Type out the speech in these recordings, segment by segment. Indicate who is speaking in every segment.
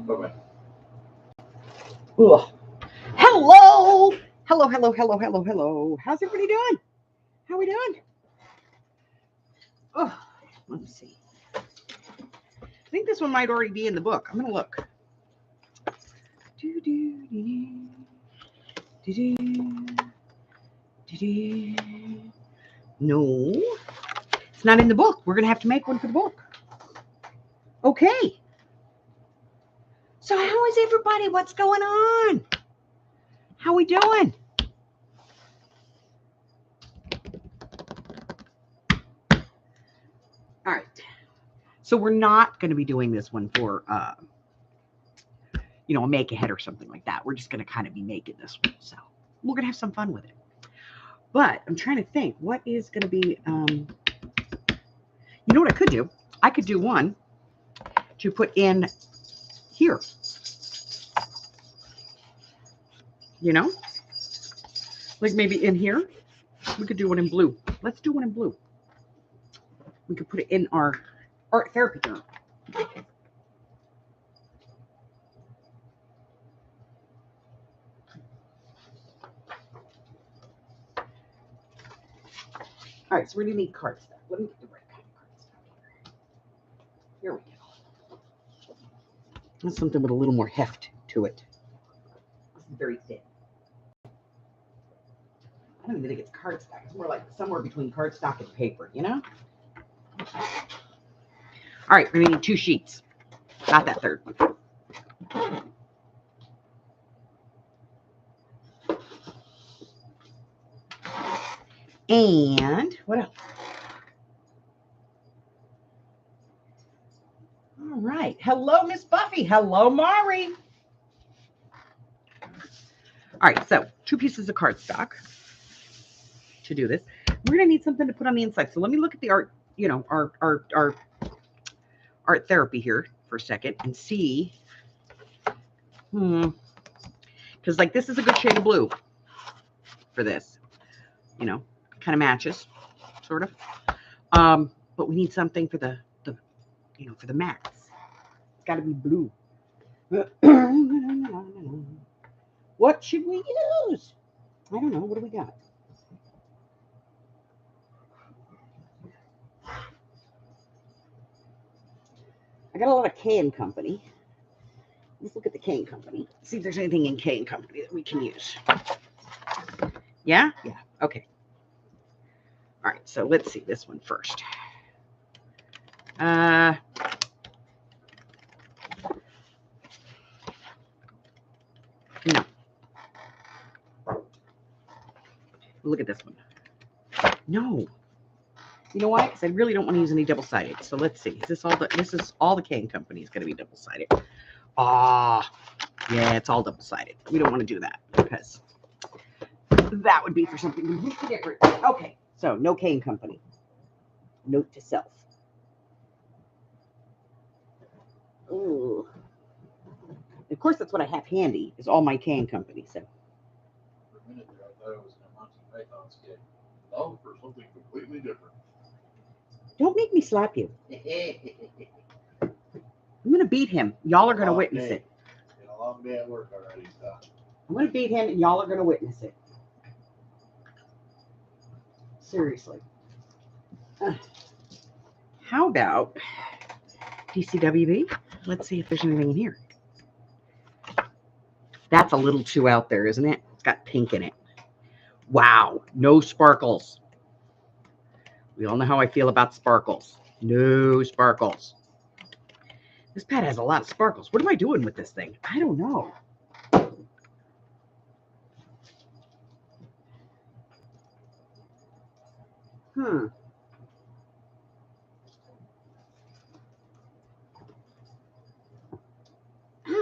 Speaker 1: Bye-bye.
Speaker 2: Ugh. Hello. Hello, hello, hello, hello, hello. How's everybody doing? How we doing? Oh, let me see. I think this one might already be in the book. I'm going to look. No, it's not in the book. We're going to have to make one for the book. Okay. So how is everybody? What's going on? How we doing? All right. So we're not going to be doing this one for, a make ahead or something like that. We're just going to kind of be making this one. So we're going to have some fun with it. But I'm trying to think, what is going to be, you know what I could do? I could do one to put in here. You know? Like maybe in here. We could do one in blue. Let's do one in blue. We could put it in our art therapy journal. All right, so we're going to need cardstock. Let me get the right kind of cardstock here. Here we go. That's something with a little more heft to it. This is very thin. I don't even think it's cardstock. It's more like somewhere between cardstock and paper, you know? All right, we're going to need 2 sheets. Not that third one. And what else? All right. Hello, Miss Buffy. Hello, Mari. All right, so 2 pieces of cardstock to do this. We're going to need something to put on the inside. So let me look at the art, our art therapy here for a second and see. Because like this is a good shade of blue for this. Kind of matches, sort of. But we need something for the for the mats. It's got to be blue. What should we use? I don't know. What do we got? I got a lot of K & Company. Let's look at the K & Company. See if there's anything in K & Company that we can use. Yeah? Yeah. Okay. All right. So let's see this one first. No. Look at this one. No. You know why? Because I really don't want to use any double-sided. So let's see. This is all the K & Company is going to be double-sided. Yeah, it's all double-sided. We don't want to do that because that would be for something completely different. Okay, so no K & Company. Note to self. Ooh. Of course, that's what I have handy is all my K & Company. So.
Speaker 1: For a minute there, I thought it was a Monty Python skit. No, for something completely different.
Speaker 2: Don't make me slap you. I'm going to beat him. Y'all are going to witness it.
Speaker 1: Been a long day at work already, so.
Speaker 2: I'm going to beat him, and y'all are going to witness it. Seriously. How about DCWB? Let's see if there's anything in here. That's a little too out there, isn't it? It's got pink in it. Wow. No sparkles. We all know how I feel about sparkles. No sparkles. This pad has a lot of sparkles. What am I doing with this thing? I don't know.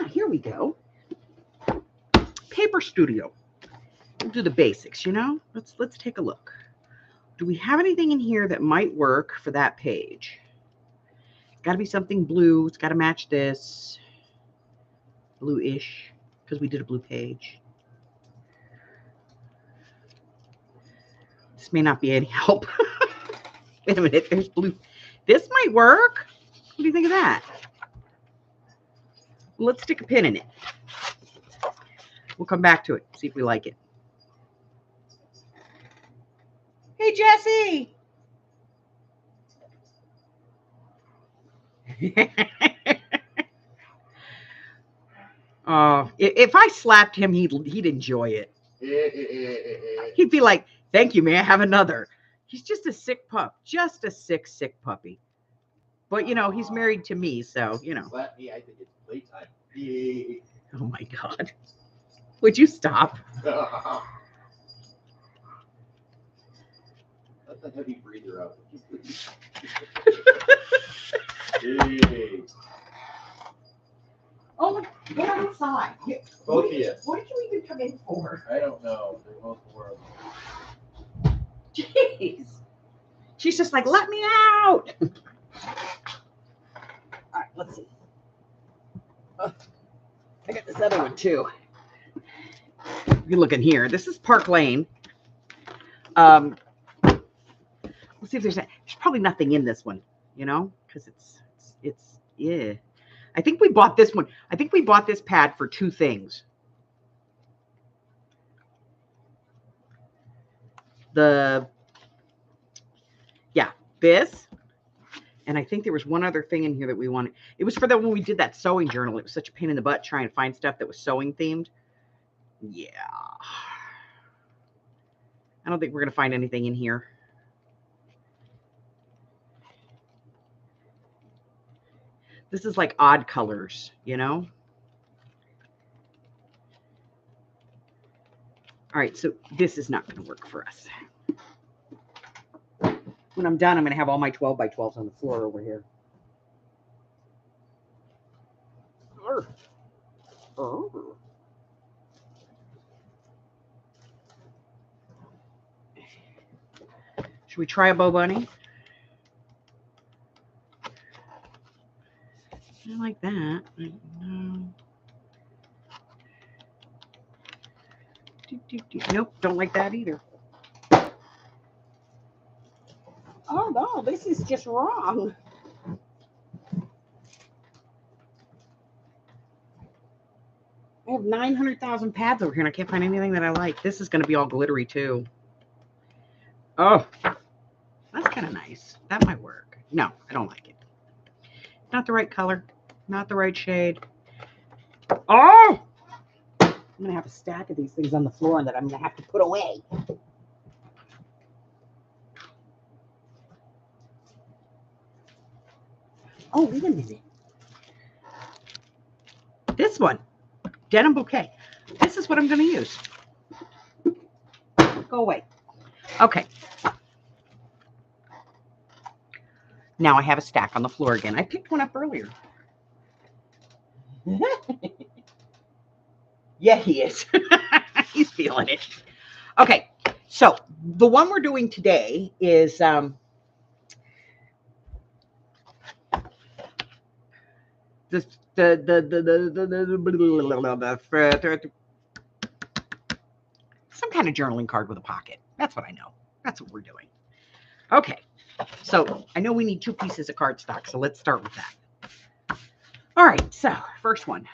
Speaker 2: Here we go. Paper Studio. We'll do the basics, Let's take a look. Do we have anything in here that might work for that page? It's got to be something blue. It's got to match this. Blue-ish, because we did a blue page. This may not be any help. Wait a minute, there's blue. This might work. What do you think of that? Let's stick a pin in it. We'll come back to it, see if we like it. Hey, Jesse. If I slapped him, he'd enjoy it. He'd be like, "Thank you, may I have another?" He's just a sick pup, just a sick puppy. But you know, he's married to me, so you know.
Speaker 1: Slap me, I think it's playtime.
Speaker 2: Oh my God! Would you stop?
Speaker 1: Let the heavy breather out. Hey.
Speaker 2: Oh, get outside.
Speaker 1: Both of you.
Speaker 2: What did you even come in for?
Speaker 1: I don't know. They're both horrible.
Speaker 2: Jeez. She's just like, let me out. All right, let's see. I got this other one too. You're looking here. This is Park Lane. Let's see if there's probably nothing in this one, you know, because it's yeah. I think we bought this one. I think we bought this pad for two things. This. And I think there was one other thing in here that we wanted. It was for when we did that sewing journal. It was such a pain in the butt trying to find stuff that was sewing themed. Yeah. I don't think we're going to find anything in here. This is like odd colors, you know? All right, so this is not going to work for us. When I'm done, I'm going to have all my 12 by 12s on the floor over here. Should we try a Bo Bunny? I like that. No. Nope, don't like that either. Oh no, this is just wrong. I have 900,000 pads over here and I can't find anything that I like. This is going to be all glittery too. Oh, that's kind of nice. That might work. No, I don't like it. Not the right color. Not the right shade. Oh! I'm going to have a stack of these things on the floor that I'm going to have to put away. Oh, wait a minute. This one, Denim Bouquet. This is what I'm going to use. Go away. Okay. Now I have a stack on the floor again. I picked one up earlier. Yeah, he is. He's feeling it. Okay, so the one we're doing today is some kind of journaling card with a pocket. That's what I know. That's what we're doing. Okay, so I know we need 2 pieces of cardstock, so let's start with that. All right, so first one.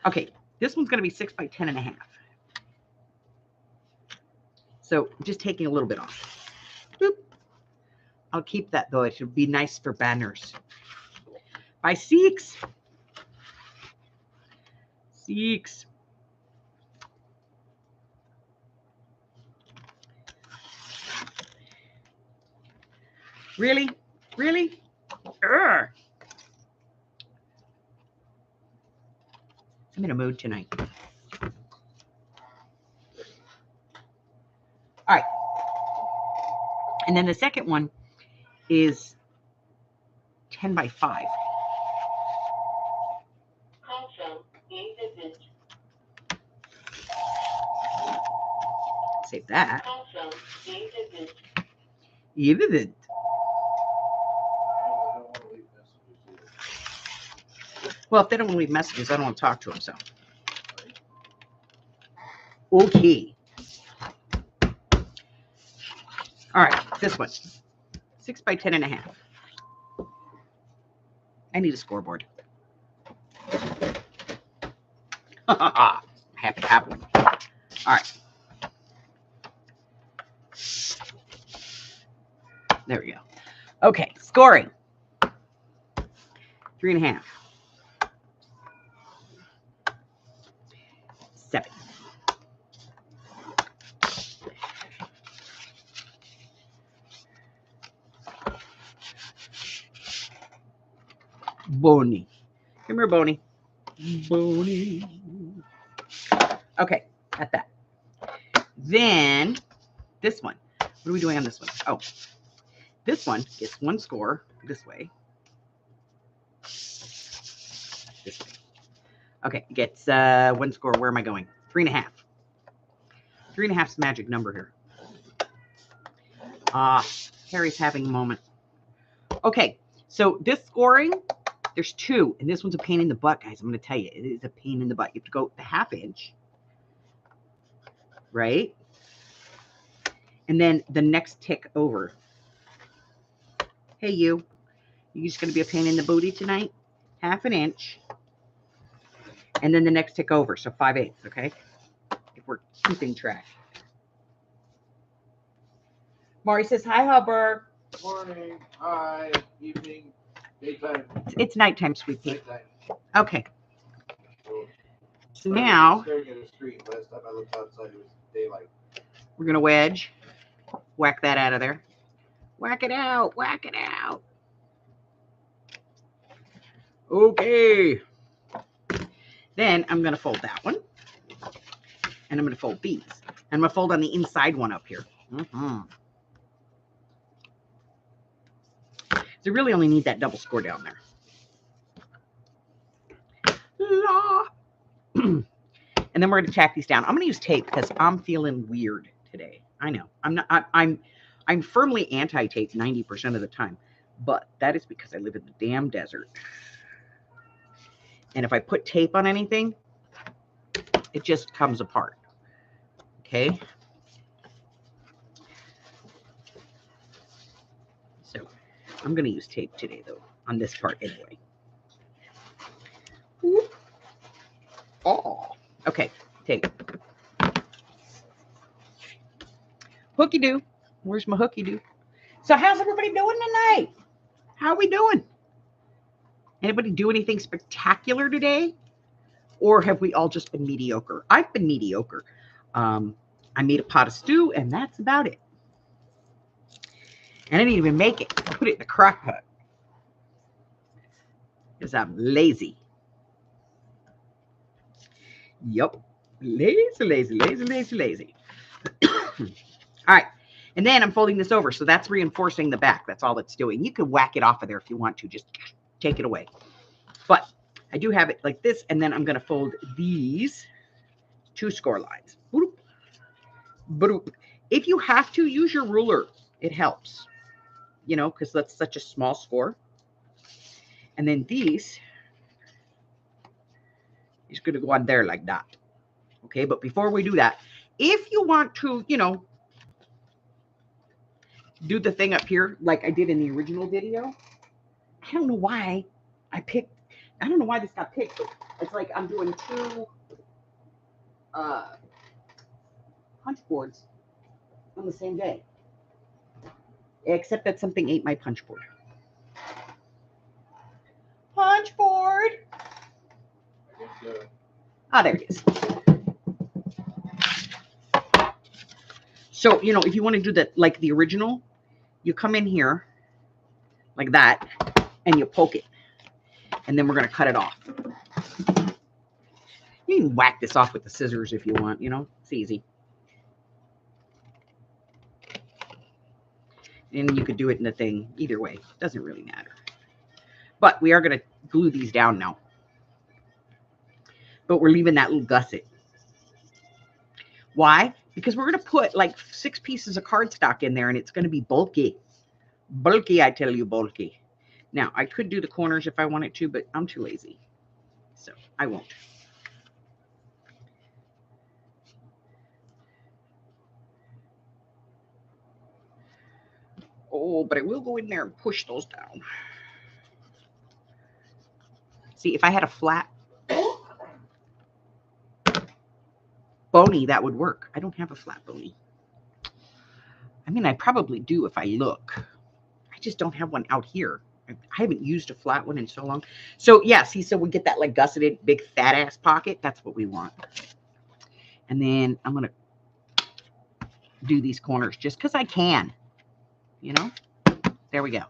Speaker 2: Okay, this one's going to be 6 by 10.5. So just taking a little bit off. Boop. I'll keep that though. It should be nice for banners. By 6. 6. Really? Really? Urgh. I'm in a mood tonight. All right. And then the second one is 10 by 5. Save that. Even. Well, if they don't want to leave messages, I don't want to talk to them, so. Okay. All right, this one. 6 by 10.5. I need a scoreboard. Happy to have one. All right. There we go. Okay, scoring. 3.5. 7. Boney. Come here, Boney. Boney. Okay, got that. Then this one. What are we doing on this one? Oh, this one gets 1 score this way. This way. Okay, gets 1 score. Where am I going? 3.5. 3.5 is the magic number here. Harry's having a moment. Okay, so this scoring, there's 2, and this one's a pain in the butt, guys. I'm going to tell you, it is a pain in the butt. You have to go the 1/2 inch, right? And then the next tick over. Hey, you just going to be a pain in the booty tonight? 1/2 inch. And then the next tick over, so 5/8, okay? If we're keeping track. Maury says, hi, Hubbard.
Speaker 1: Morning, hi, evening, daytime.
Speaker 2: It's nighttime, sweet pea.
Speaker 1: Nighttime.
Speaker 2: Okay. So now
Speaker 1: Staring at a screen. Last time I looked outside, it was daylight.
Speaker 2: we're going to wedge. Whack that out of there. Whack it out. Whack it out. Okay. Then I'm going to fold that one. And I'm going to fold these. And I'm going to fold on the inside one up here. So you really only need that double score down there. And then we're going to tack these down. I'm going to use tape because I'm feeling weird today. I know. I'm firmly anti-tape 90% of the time. But that is because I live in the damn desert. And if I put tape on anything, it just comes apart. Okay? So I'm going to use tape today, though, on this part anyway. Whoop. Oh, okay, tape. Hooky doo. Where's my hooky doo? So how's everybody doing tonight? How are we doing? Anybody do anything spectacular today? Or have we all just been mediocre? I've been mediocre. I made a pot of stew, and that's about it. And I didn't even make it. I put it in the crock pot. Because I'm lazy. Yup. Lazy. All right. And then I'm folding this over. So that's reinforcing the back. That's all it's doing. You can whack it off of there if you want to. Just take it away. But I do have it like this. And then I'm going to fold these 2 score lines. Boop. Boop. If you have to, use your ruler. It helps. You know, because that's such a small score. And then these is going to go on there like that. Okay, but before we do that, if you want to, you know, do the thing up here like I did in the original video, I don't know why I don't know why this got picked. It's like I'm doing 2 punch boards on the same day. Except that something ate my punch board. Punch board! Oh, there it is. So, you know, if you want to do that like the original, you come in here like that and you poke it. And then we're going to cut it off. You can whack this off with the scissors if you want, you know, it's easy. And you could do it in the thing either way. Doesn't really matter. But we are going to glue these down now. But we're leaving that little gusset. Why? Because we're going to put like 6 pieces of cardstock in there and it's going to be bulky. Bulky, I tell you, bulky. Now, I could do the corners if I wanted to, but I'm too lazy. So I won't. Oh, but I will go in there and push those down. See, if I had a flat bony, that would work. I don't have a flat bony. I mean, I probably do if I look. I just don't have one out here. I haven't used a flat one in so long. So yeah, see, so we get that like gusseted big fat ass pocket. That's what we want. And then I'm going to do these corners just because I can, you know. There we go.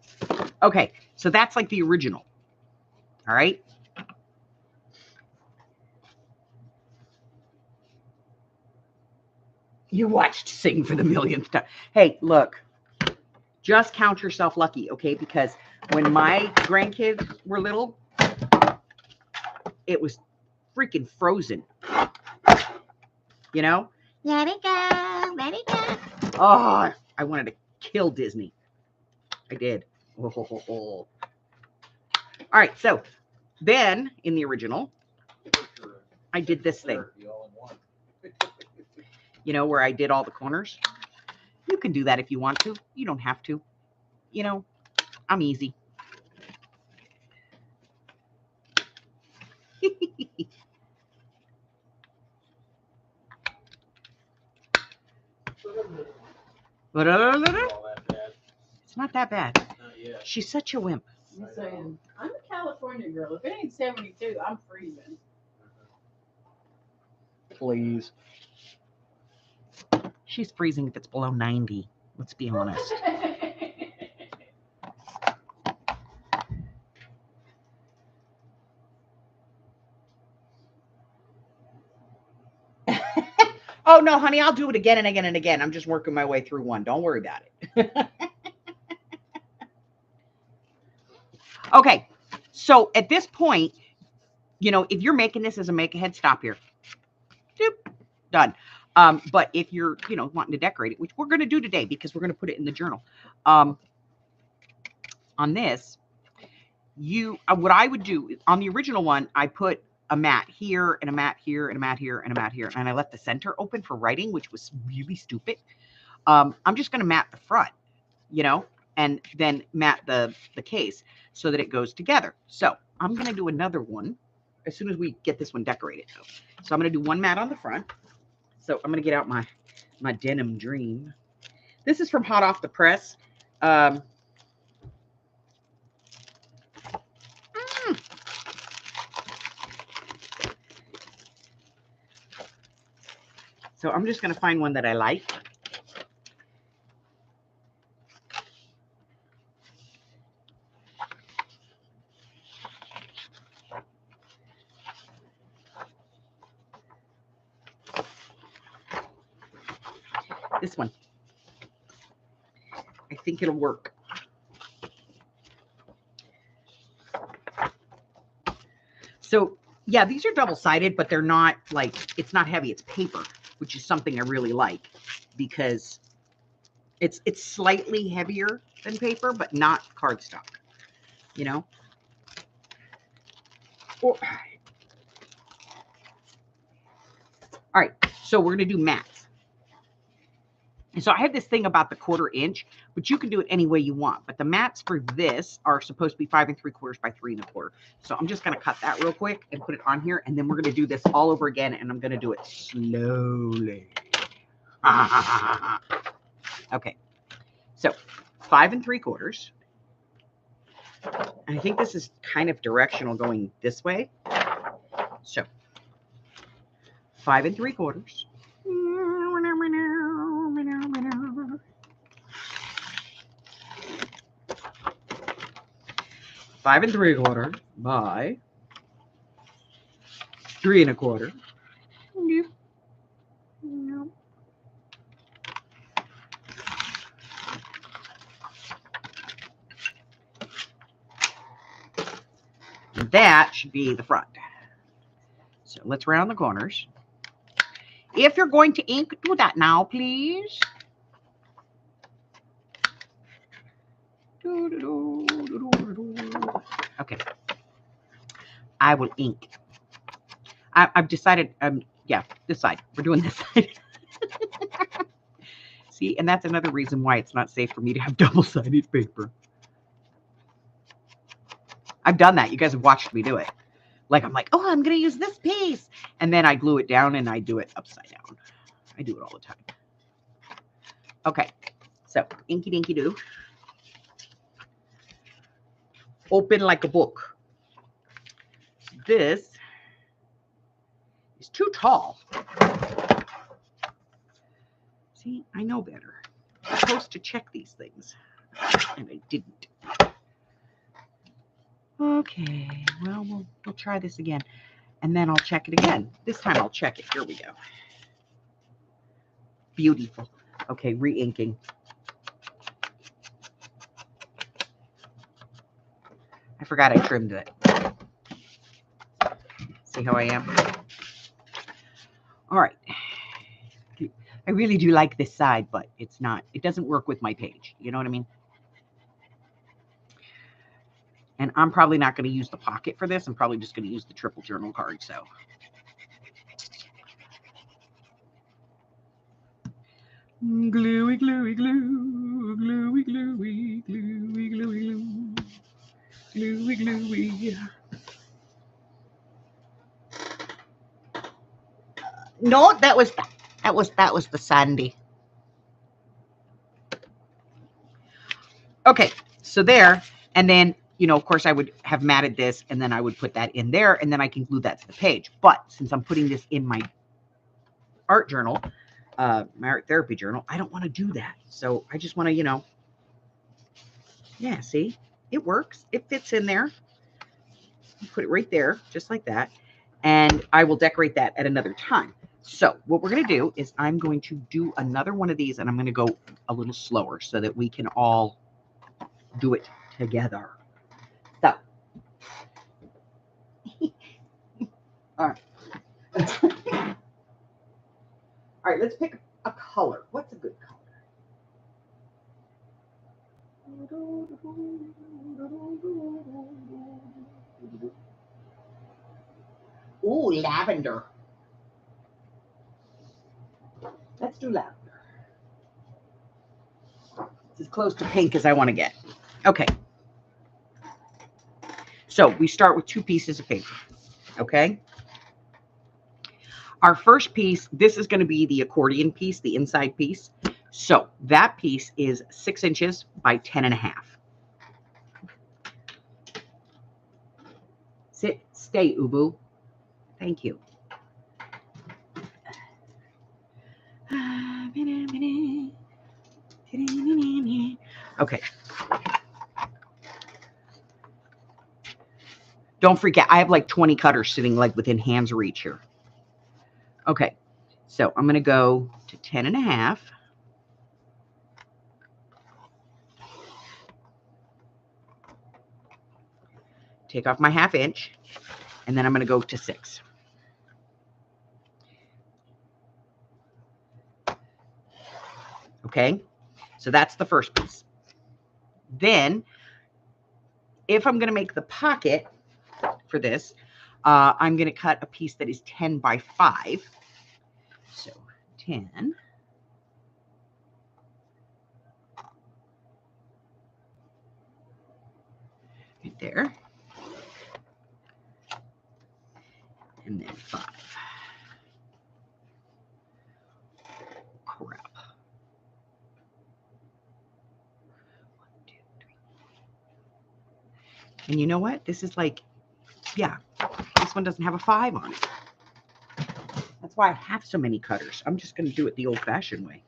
Speaker 2: Okay, so that's like the original. All right. You watched Sing for the millionth time. Hey, look, just count yourself lucky, okay? Because when my grandkids were little, it was freaking frozen. You know? Let it go, let it go. Oh, I wanted to kill Disney. I did. Oh, ho, ho, ho. All right, so then in the original, I did this thing. You know, where I did all the corners. You can do that if you want to. You don't have to. You know, I'm easy. It's not that bad.
Speaker 1: Not yet.
Speaker 2: She's such a wimp.
Speaker 3: I'm saying, I'm a California girl. If it ain't 72, I'm freezing.
Speaker 2: Please. She's freezing if it's below 90. Let's be honest. Oh, no, honey, I'll do it again and again and again. I'm just working my way through one. Don't worry about it. Okay, so at this point, you know, if you're making this as a make-ahead, stop here. Doop, done. But if you're, you know, wanting to decorate it, which we're going to do today because we're going to put it in the journal. On this, what I would do on the original one, I put a mat here and a mat here and a mat here and a mat here, and I left the center open for writing, which was really stupid. I'm just going to mat the front, you know, and then mat the case so that it goes together. So I'm going to do another one as soon as we get this one decorated. So I'm going to do one mat on the front. So I'm going to get out my Denim Dream. This is from hot off the press. So I'm just going to find one that I like. This one. I think it'll work. So, yeah, these are double-sided, but they're not like, it's not heavy. It's paper, which is something I really like because it's slightly heavier than paper, but not cardstock, you know? All right, so we're going to do mats. And so I have this thing about the 1/4 inch, but you can do it any way you want. But the mats for this are supposed to be 5 3/4 by 3 1/4. So I'm just going to cut that real quick and put it on here. And then we're going to do this all over again. And I'm going to do it slowly. Okay. So 5 3/4. And I think this is kind of directional going this way. So 5 3/4. 5 3/4 by 3 1/4. And that should be the front. So let's round the corners. If you're going to ink, do that now, please. Okay. I will ink. I've decided, yeah, this side. We're doing this side. See, and that's another reason why it's not safe for me to have double-sided paper. I've done that. You guys have watched me do it. Like I'm like, oh, I'm going to use this piece. And then I glue it down and I do it upside down. I do it all the time. Okay. So inky dinky doo. Open like a book. This is too tall. See, I know better. I'm supposed to check these things. And I didn't. Okay, well, we'll try this again. And then I'll check it again. This time I'll check it. Here we go. Beautiful. Okay, re-inking. I forgot I trimmed it. See how I am? All right. I really do like this side, but it's not, it doesn't work with my page. You know what I mean? And I'm probably not going to use the pocket for this. I'm probably just going to use the triple journal card. So gluey, gluey, glue, gluey, gluey, gluey, gluey, glue, gluey, gluey. No, that was the Sandy. Okay, so there, and then, you know, of course I would have matted this and then I would put that in there and then I can glue that to the page. But since I'm putting this in my art journal, my art therapy journal, I don't want to do that. So I just want to, you know, yeah, see, it works. It fits in there. Put it right there, just like that. And I will decorate that at another time. So what we're going to do is I'm going to do another one of these and I'm going to go a little slower so that we can all do it together. So, all right. All right, let's pick a color. What's a good color? Ooh, lavender. Let's do lavender. It's as close to pink as I want to get. Okay. So we start with 2 pieces of paper. Okay. Our first piece, this is going to be the accordion piece, the inside piece. So that piece is 6 inches by 10.5. Sit, stay, Ubu. Thank you. Okay. Don't forget, I have like 20 cutters sitting like within hand's reach here. Okay, so I'm going to go to 10.5. Take off my 1/2 inch, and then I'm going to go to 6. Okay, so that's the first piece. Then, if I'm going to make the pocket for this, I'm going to cut a piece that is 10 by 5. So 10. Right there. And then 5. Crap. 1, 2, 3. And you know what? This is like, yeah, this one doesn't have a 5 on it. That's why I have so many cutters. I'm just going to do it the old-fashioned way.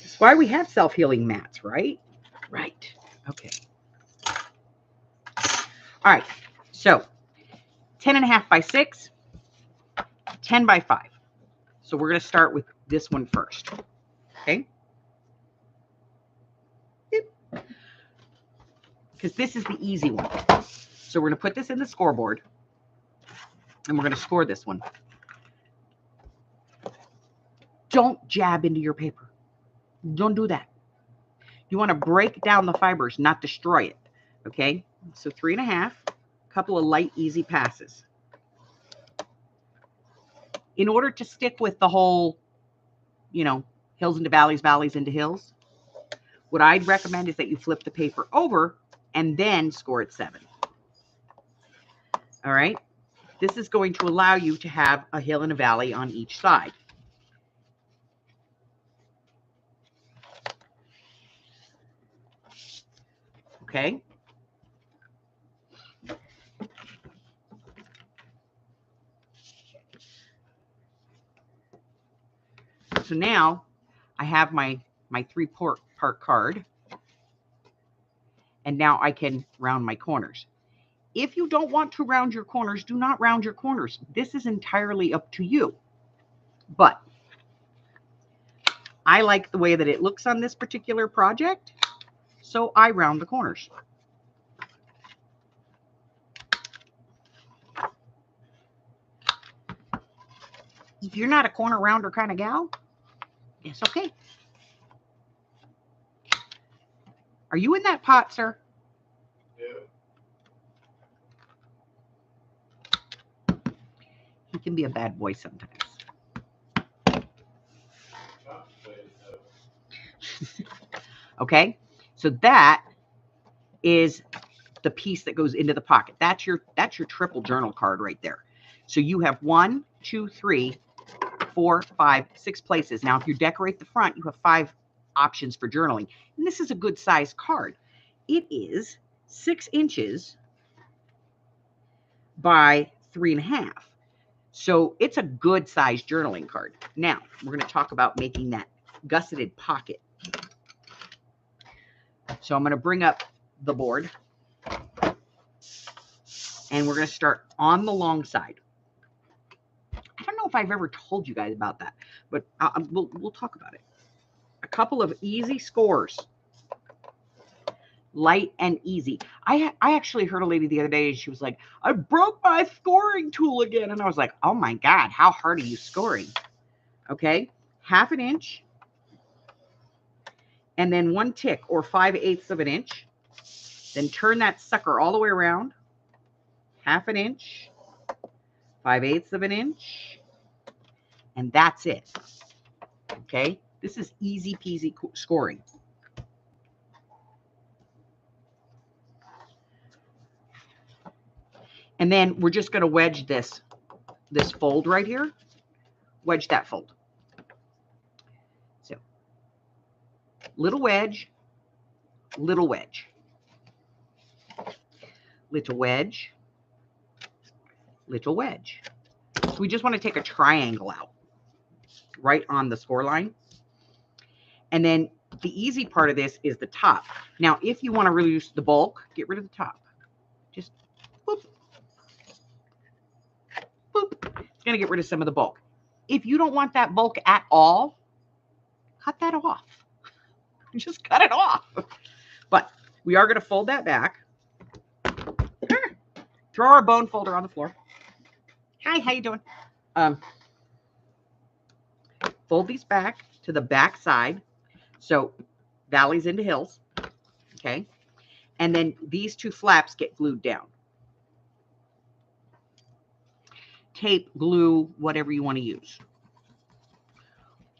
Speaker 2: That's why we have self-healing mats, right? Right. Okay. All right. So 10.5 by 6, 10 by 5. So we're going to start with this one first. Okay. Because this is the easy one. So we're going to put this in the scoreboard. And we're going to score this one. Don't jab into your paper. Don't do that. You want to break down the fibers, not destroy it. Okay. So 3.5. A couple of light, easy passes. In order to stick with the whole, hills into valleys, valleys into hills, what I'd recommend is that you flip the paper over and then score at 7. All right. This is going to allow you to have a hill and a valley on each side. Okay. So now I have my 3-part card. And now I can round my corners. If you don't want to round your corners, do not round your corners. This is entirely up to you. But I like the way that it looks on this particular project, so I round the corners. If you're not a corner rounder kind of gal, it's okay. Are you in that pot, sir?
Speaker 1: Yeah.
Speaker 2: He can be a bad boy sometimes. Okay, so that is the piece that goes into the pocket. That's your triple journal card right there. So you have 1, 2, 3, 4, 5, 6 places. Now, if you decorate the front, you have 5 options for journaling. And this is a good size card. It is 6 inches by 3.5. So it's a good size journaling card. Now, we're going to talk about making that gusseted pocket. So I'm going to bring up the board. And we're going to start on the long side. I don't know if I've ever told you guys about that, but we'll talk about it. A couple of easy scores. Light and easy. I actually heard a lady the other day, she was like, I broke my scoring tool again. And I was like, oh my God, how hard are you scoring? Okay, 1/2 inch. And then 1 tick or 5/8 of an inch. Then turn that sucker all the way around. 1/2 inch. 5/8 of an inch. And that's it. Okay, this is easy peasy scoring. And then we're just going to wedge this fold right here. Wedge that fold. So little wedge, little wedge, little wedge, little wedge. So we just want to take a triangle out right on the score line. And then the easy part of this is the top. Now, if you want to reduce the bulk, get rid of the top. Just boop. Boop. It's going to get rid of some of the bulk. If you don't want that bulk at all, cut that off. Just cut it off. But we are going to fold that back. Throw our bone folder on the floor. Hi, how you doing? Fold these back to the back side. So valleys into hills. Okay. And then these 2 flaps get glued down. Tape, glue, whatever you want to use.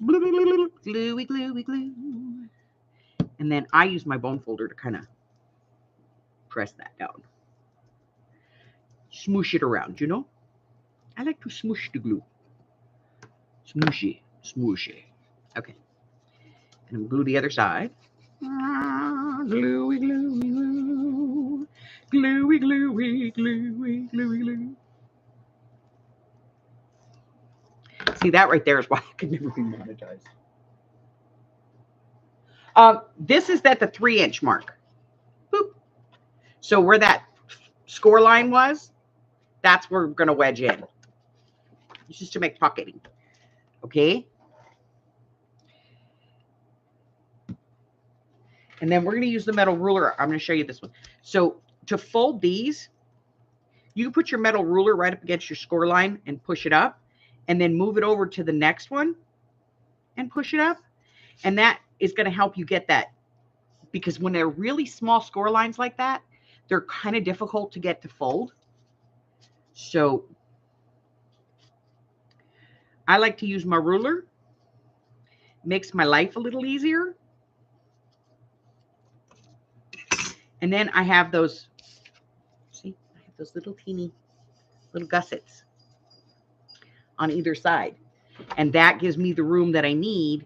Speaker 2: Gluey, gluey, glue. And then I use my bone folder to kind of press that down. Smoosh it around, you know? I like to smoosh the glue. Smooshy, smooshy. Okay. And I'm glue the other side. Gluey, gluey, glue. Gluey, gluey, gluey, gluey, glue. See, that right there is why I could never be monetized. This is at the 3-inch mark. Boop. So where that score line was, that's where we're going to wedge in. It's just to make pocketing. Okay. And then we're going to use the metal ruler. I'm going to show you this one. So to fold these, you put your metal ruler right up against your score line and push it up. And then move it over to the next one and push it up. And that is going to help you get that. Because when they're really small score lines like that, they're kind of difficult to get to fold. So I like to use my ruler. Makes my life a little easier. And then I have those, see, I have those little teeny little gussets on either side. And that gives me the room that I need.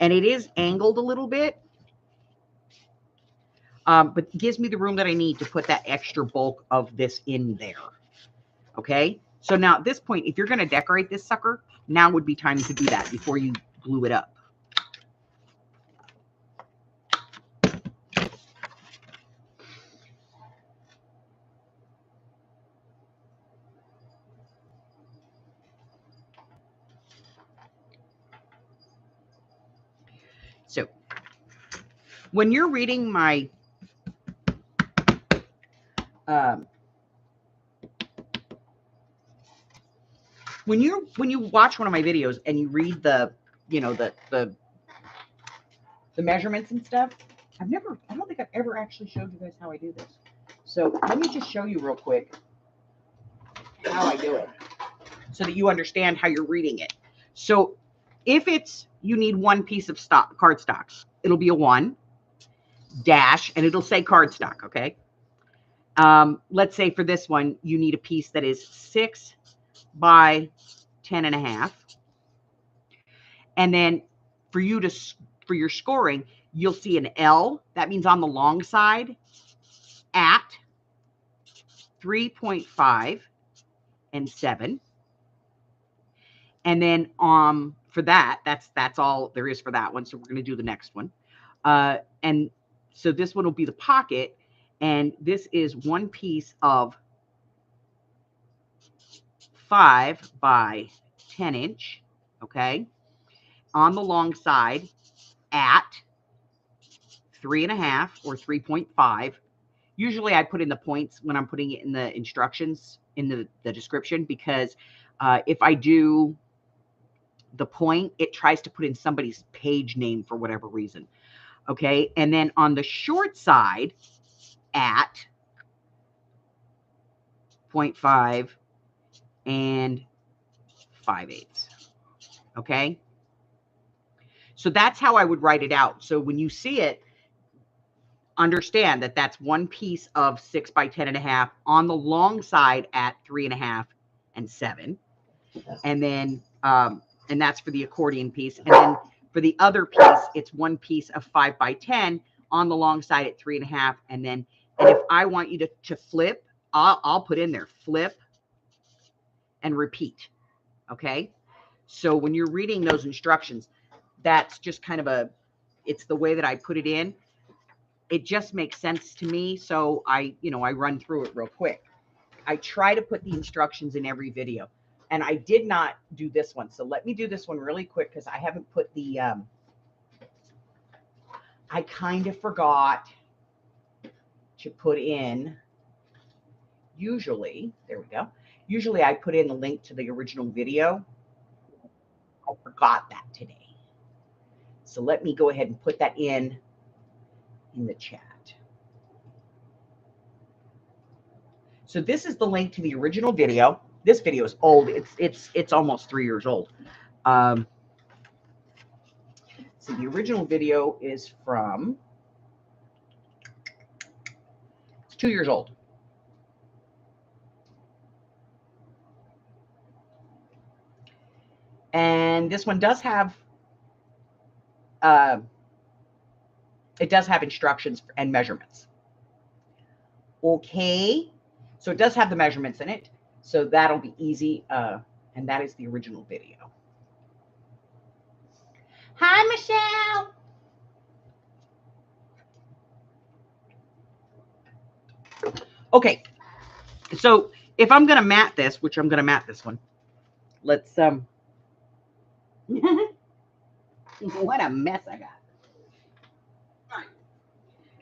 Speaker 2: And it is angled a little bit, but gives me the room that I need to put that extra bulk of this in there. Okay, so now at this point, if you're going to decorate this sucker, now would be time to do that before you glue it up. So when you're reading my when you watch one of my videos and you read the measurements and stuff, I don't think I've ever actually showed you guys how I do this. So let me just show you real quick how I do it so that you understand how you're reading it. So if you need one piece of cardstock, it'll be a 1 dash and it'll say cardstock, okay? Let's say for this one, you need a piece that is 6 by 10.5. And then for your scoring, you'll see an L. That means on the long side at 3.5 and 7. And then for that's all there is for that one. So we're going to do the next one. And so this one will be the pocket. And this is one piece of 5 by 10 inch. Okay. On the long side at 3.5 or 3.5. Usually I put in the points when I'm putting it in the instructions in the description, because if I do the point, it tries to put in somebody's page name for whatever reason. Okay. And then on the short side at 0.5 and 5/8. Okay. So that's how I would write it out. So when you see it, understand that that's one piece of 6 by 10.5 on the long side at 3.5 and 7. And then, and that's for the accordion piece. And then for the other piece, it's one piece of 5 by 10 on the long side at 3.5. And if I want you to flip, I'll put in there, flip and repeat. Okay. So when you're reading those instructions, that's just kind of it's the way that I put it in. It just makes sense to me. So I run through it real quick. I try to put the instructions in every video, and I did not do this one. So let me do this one really quick, because I haven't put I kind of forgot to put in, usually I put in the link to the original video. I forgot that today. So let me go ahead and put that in the chat. So this is the link to the original video. This video is old. It's almost 3 years old. So the original video is from, it's 2 years old. And this one does have instructions and measurements. Okay, so it does have the measurements in it, so that'll be easy. And that is the original video. Hi, Michelle. Okay, so if I'm gonna mat this, which I'm gonna mat this one, let's what a mess I got. All right.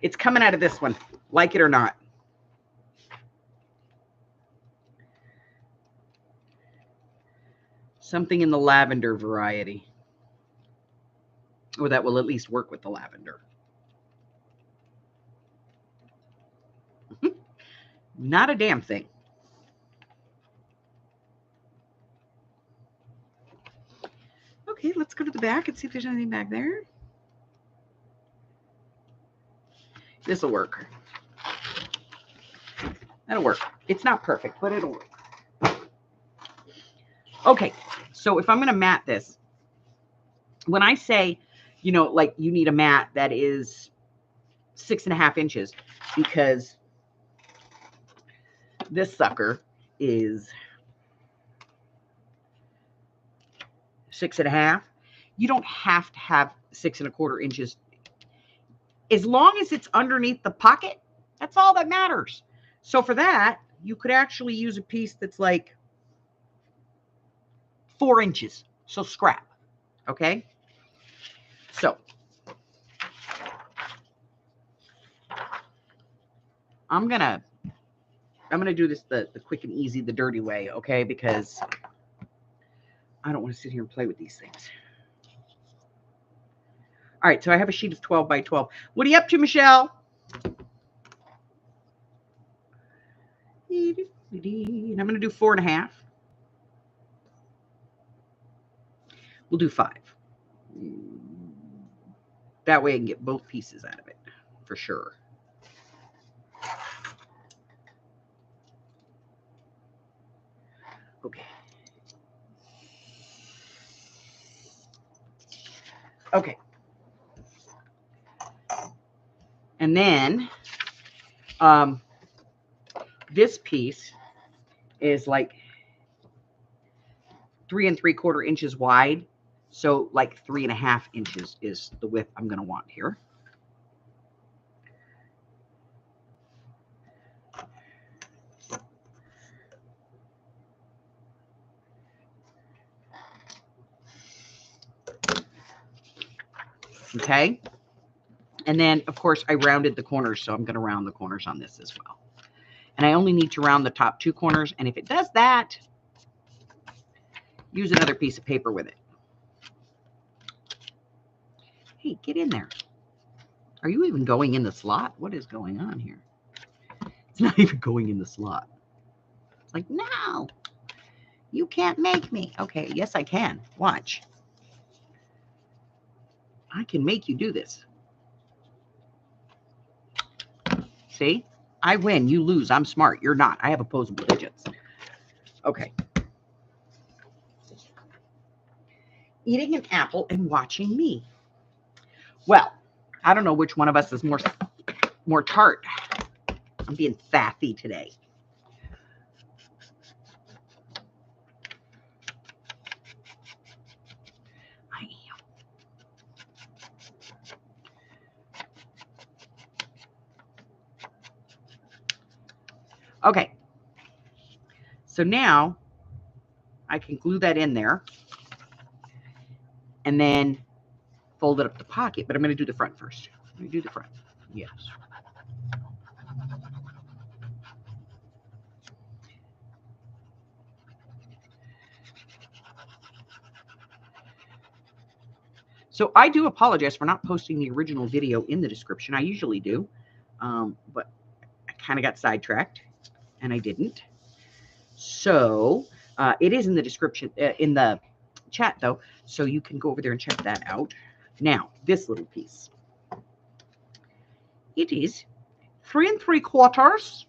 Speaker 2: It's coming out of this one, like it or not. Something in the lavender variety, or that will at least work with the lavender. Not a damn thing. Okay, let's go to the back and see if there's anything back there. This will work. That'll work. It's not perfect, but it'll work. Okay, so if I'm going to mat this, when I say, you know, like you need a mat that is 6.5 inches, because this sucker is 6.5. You don't have to have 6.25 inches. As long as it's underneath the pocket, that's all that matters. So for that, you could actually use a piece that's like 4 inches. So scrap. Okay. So I'm gonna do this the quick and easy, the dirty way, okay? Because I don't want to sit here and play with these things. All right, so I have a sheet of 12 by 12. What are you up to, Michelle? And I'm going to do 4.5. We'll do 5. That way I can get both pieces out of it, for sure. Okay. Okay. And then this piece is like 3 3/4 inches wide. So like 3.5 inches is the width I'm going to want here. Okay. And then, of course, I rounded the corners, so I'm going to round the corners on this as well. And I only need to round the top 2 corners. And if it does that, use another piece of paper with it. Hey, get in there. Are you even going in the slot? What is going on here? It's not even going in the slot. It's like, no, you can't make me. Okay, yes, I can. Watch. I can make you do this. See? I win. You lose. I'm smart. You're not. I have opposable digits. Okay. Eating an apple and watching me. Well, I don't know which one of us is more tart. I'm being fatty today. I am. Okay. So now I can glue that in there and then fold it up the pocket, but I'm going to do the front first. Let me do the front. Yes. So I do apologize for not posting the original video in the description. I usually do, but I kind of got sidetracked and I didn't. So it is in the description, in the chat though, so you can go over there and check that out. Now, this little piece. It is 3 3/4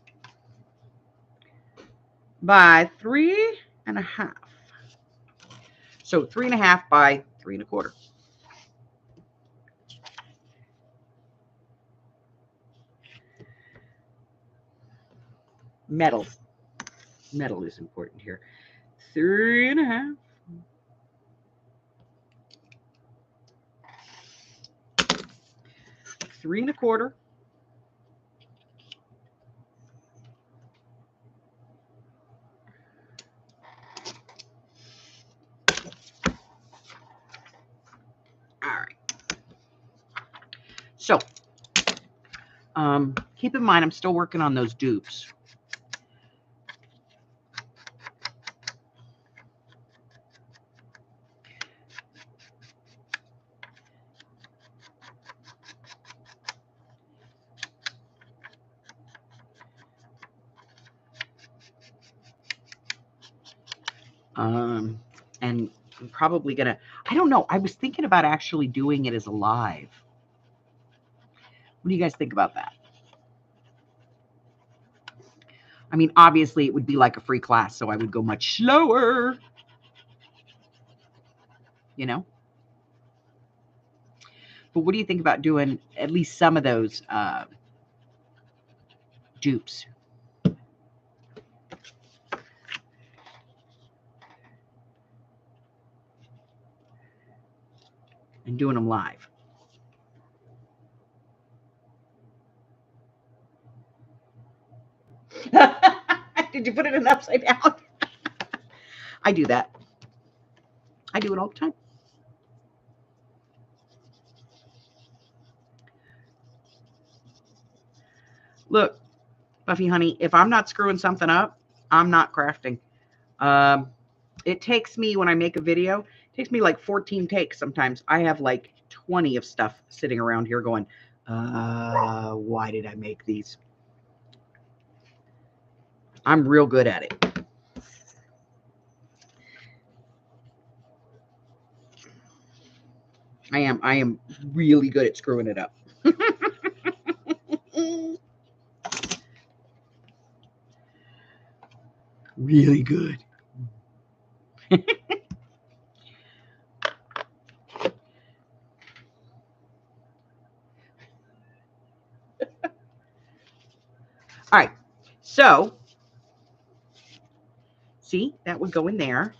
Speaker 2: by 3.5. So 3.5 by 3 1/4. Metal is important here. 3.5. 3 1/4. All right. So, keep in mind, I'm still working on those dupes. And I'm probably gonna, I don't know. I was thinking about actually doing it as a live. What do you guys think about that? I mean, obviously it would be like a free class, so I would go much slower, you know? But what do you think about doing at least some of those dupes? And doing them live. Did you put it in upside down? I do that. I do it all the time. Look, Buffy honey, if I'm not screwing something up, I'm not crafting. It takes me, when I make a video, it takes me like 14 takes sometimes. I have like 20 of stuff sitting around here going, why did I make these? I'm real good at it. I am really good at screwing it up. Really good. All right, so see, that would go in there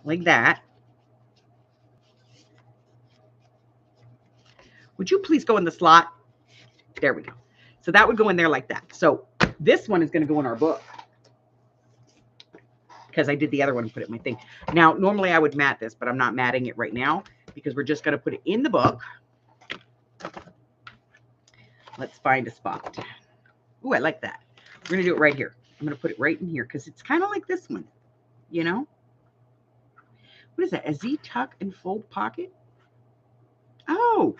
Speaker 2: like that. Would you please go in the slot? There we go. So that would go in there like that. So this one is going to go in our book because I did the other one and put it in my thing. Now, normally I would mat this, but I'm not matting it right now because we're just going to put it in the book. Let's find a spot. Ooh, I like that. We're going to do it right here. I'm going to put it right in here because it's kind of like this one, you know? What is that? A Z tuck and fold pocket? Oh,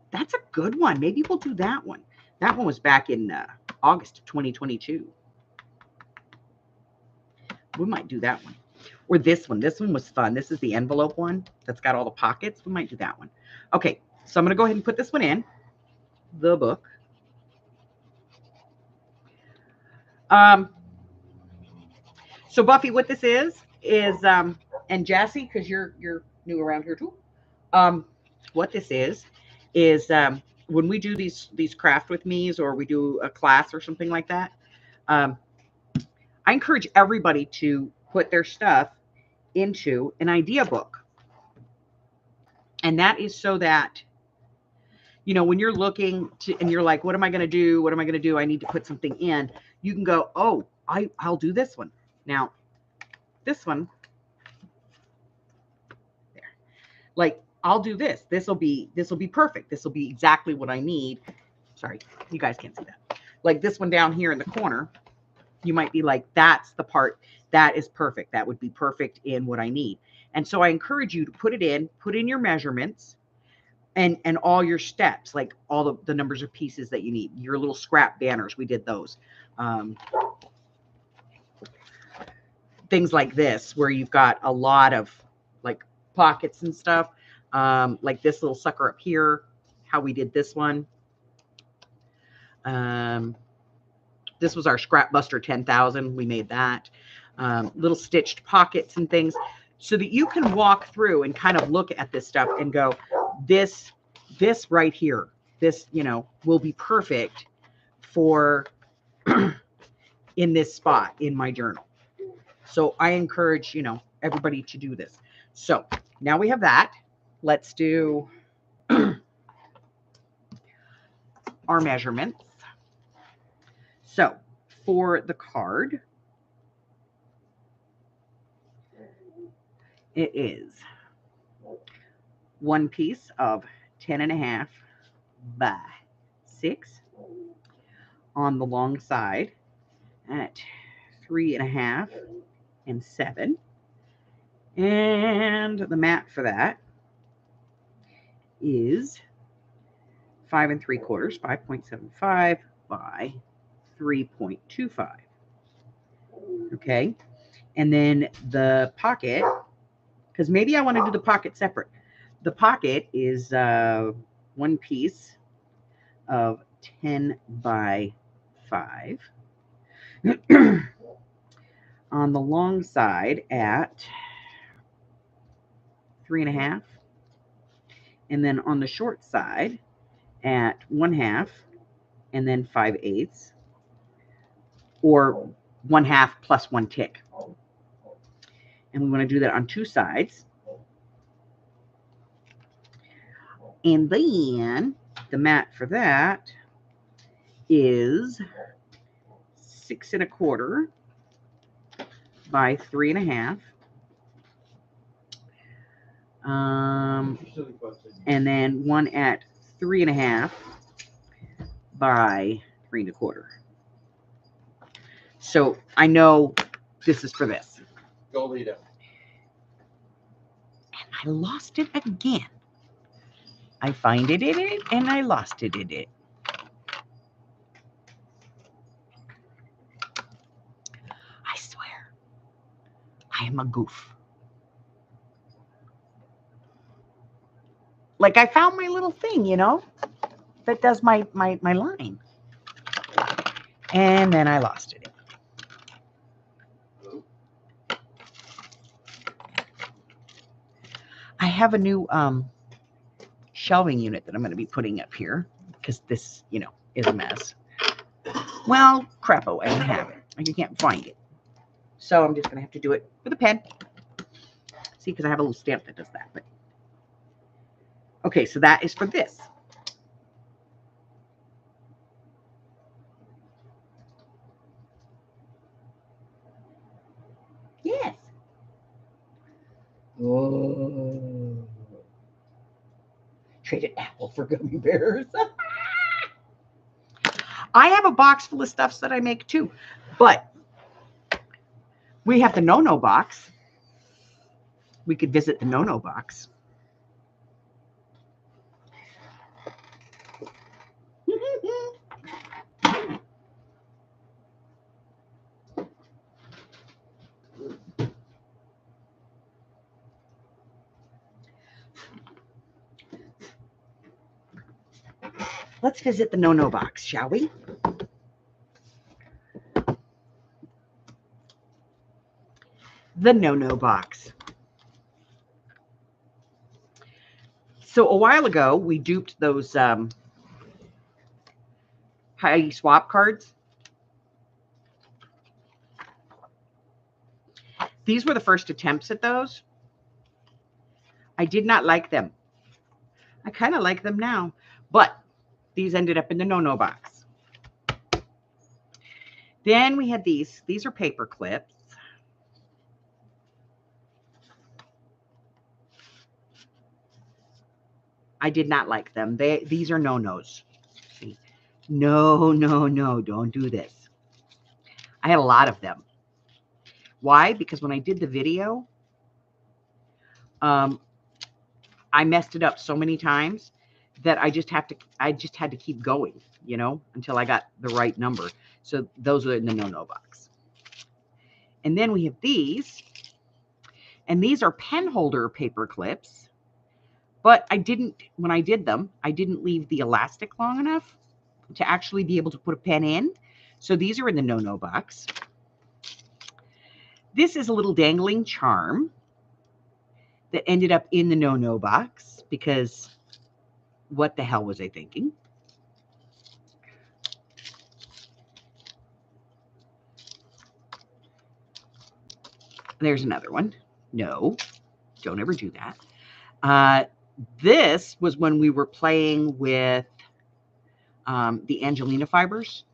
Speaker 2: that's a good one. Maybe we'll do that one. That one was back in August of 2022. We might do that one. Or this one. This one was fun. This is the envelope one that's got all the pockets. We might do that one. Okay, so I'm going to go ahead and put this one in the book. So Buffy, what this is, and Jassy, because you're new around here too. What this is when we do these craft with me's or we do a class or something like that, I encourage everybody to put their stuff into an idea book. And that is so that, you know, when you're looking to, and you're like, what am I going to do? What am I going to do? I need to put something in. You can go, oh, I'll do this one. Now, this one, there, like, I'll do this. This will be perfect. This will be exactly what I need. Sorry, you guys can't see that. Like this one down here in the corner, you might be like, that's the part that is perfect. That would be perfect in what I need. And so I encourage you to put in your measurements and all your steps, like all the numbers of pieces that you need. Your little scrap banners, we did those. Things like this, where you've got a lot of like pockets and stuff. Like this little sucker up here, how we did this one. This was our Scrap Buster 10,000. We made that. Little stitched pockets and things so that you can walk through and kind of look at this stuff and go, this right here, this, you know, will be perfect for in this spot in my journal. So I encourage, you know, everybody to do this. So now we have that. Let's do our measurements. So for the card, it is one piece of 10.5 by 6 on the long side at 3.5 and 7. And the mat for that is 5 3/4, 5.75 by 3.25. Okay. And then the pocket, because maybe I want to do the pocket separate. The pocket is one piece of 10 by 5 on the long side at 3.5, and then on the short side at 1/2, and then 5/8, or 1/2 plus 1 tick. And we want to do that on 2 sides. And then the mat for that is 6 1/4 by 3.5. And then one at 3.5 by 3 1/4. So I know this is for this.
Speaker 1: Go lead it.
Speaker 2: And I lost it again. I find it in it and I lost it in it. I swear, I am a goof. Like I found my little thing, you know, that does my line. And then I lost it. I have a new shelving unit that I'm going to be putting up here because this, you know, is a mess. Well, crapo, I don't have it. I can't find it. So I'm just going to have to do it with a pen. See, because I have a little stamp that does that. But okay, so that is for this. Yes. Oh. Traded apple for gummy bears. I have a box full of stuffs that I make too, but we have the no-no box. We could visit the no-no box. Let's visit the no-no box, shall we? The no-no box. So a while ago, we duped those Heidi Swap cards. These were the first attempts at those. I did not like them. I kind of like them now, but these ended up in the no-no box. Then we had these. These are paper clips. I did not like them. These are no-nos. See? No, no, no, don't do this. I had a lot of them. Why? Because when I did the video, I messed it up so many times that I just had to keep going, you know, until I got the right number. So those are in the no-no box. And then we have these, and these are pen holder paper clips. But when I did them, I didn't leave the elastic long enough to actually be able to put a pen in. So these are in the no-no box. This is a little dangling charm that ended up in the no-no box because what the hell was I thinking? There's another one. No, don't ever do that. This was when we were playing with the Angelina fibers.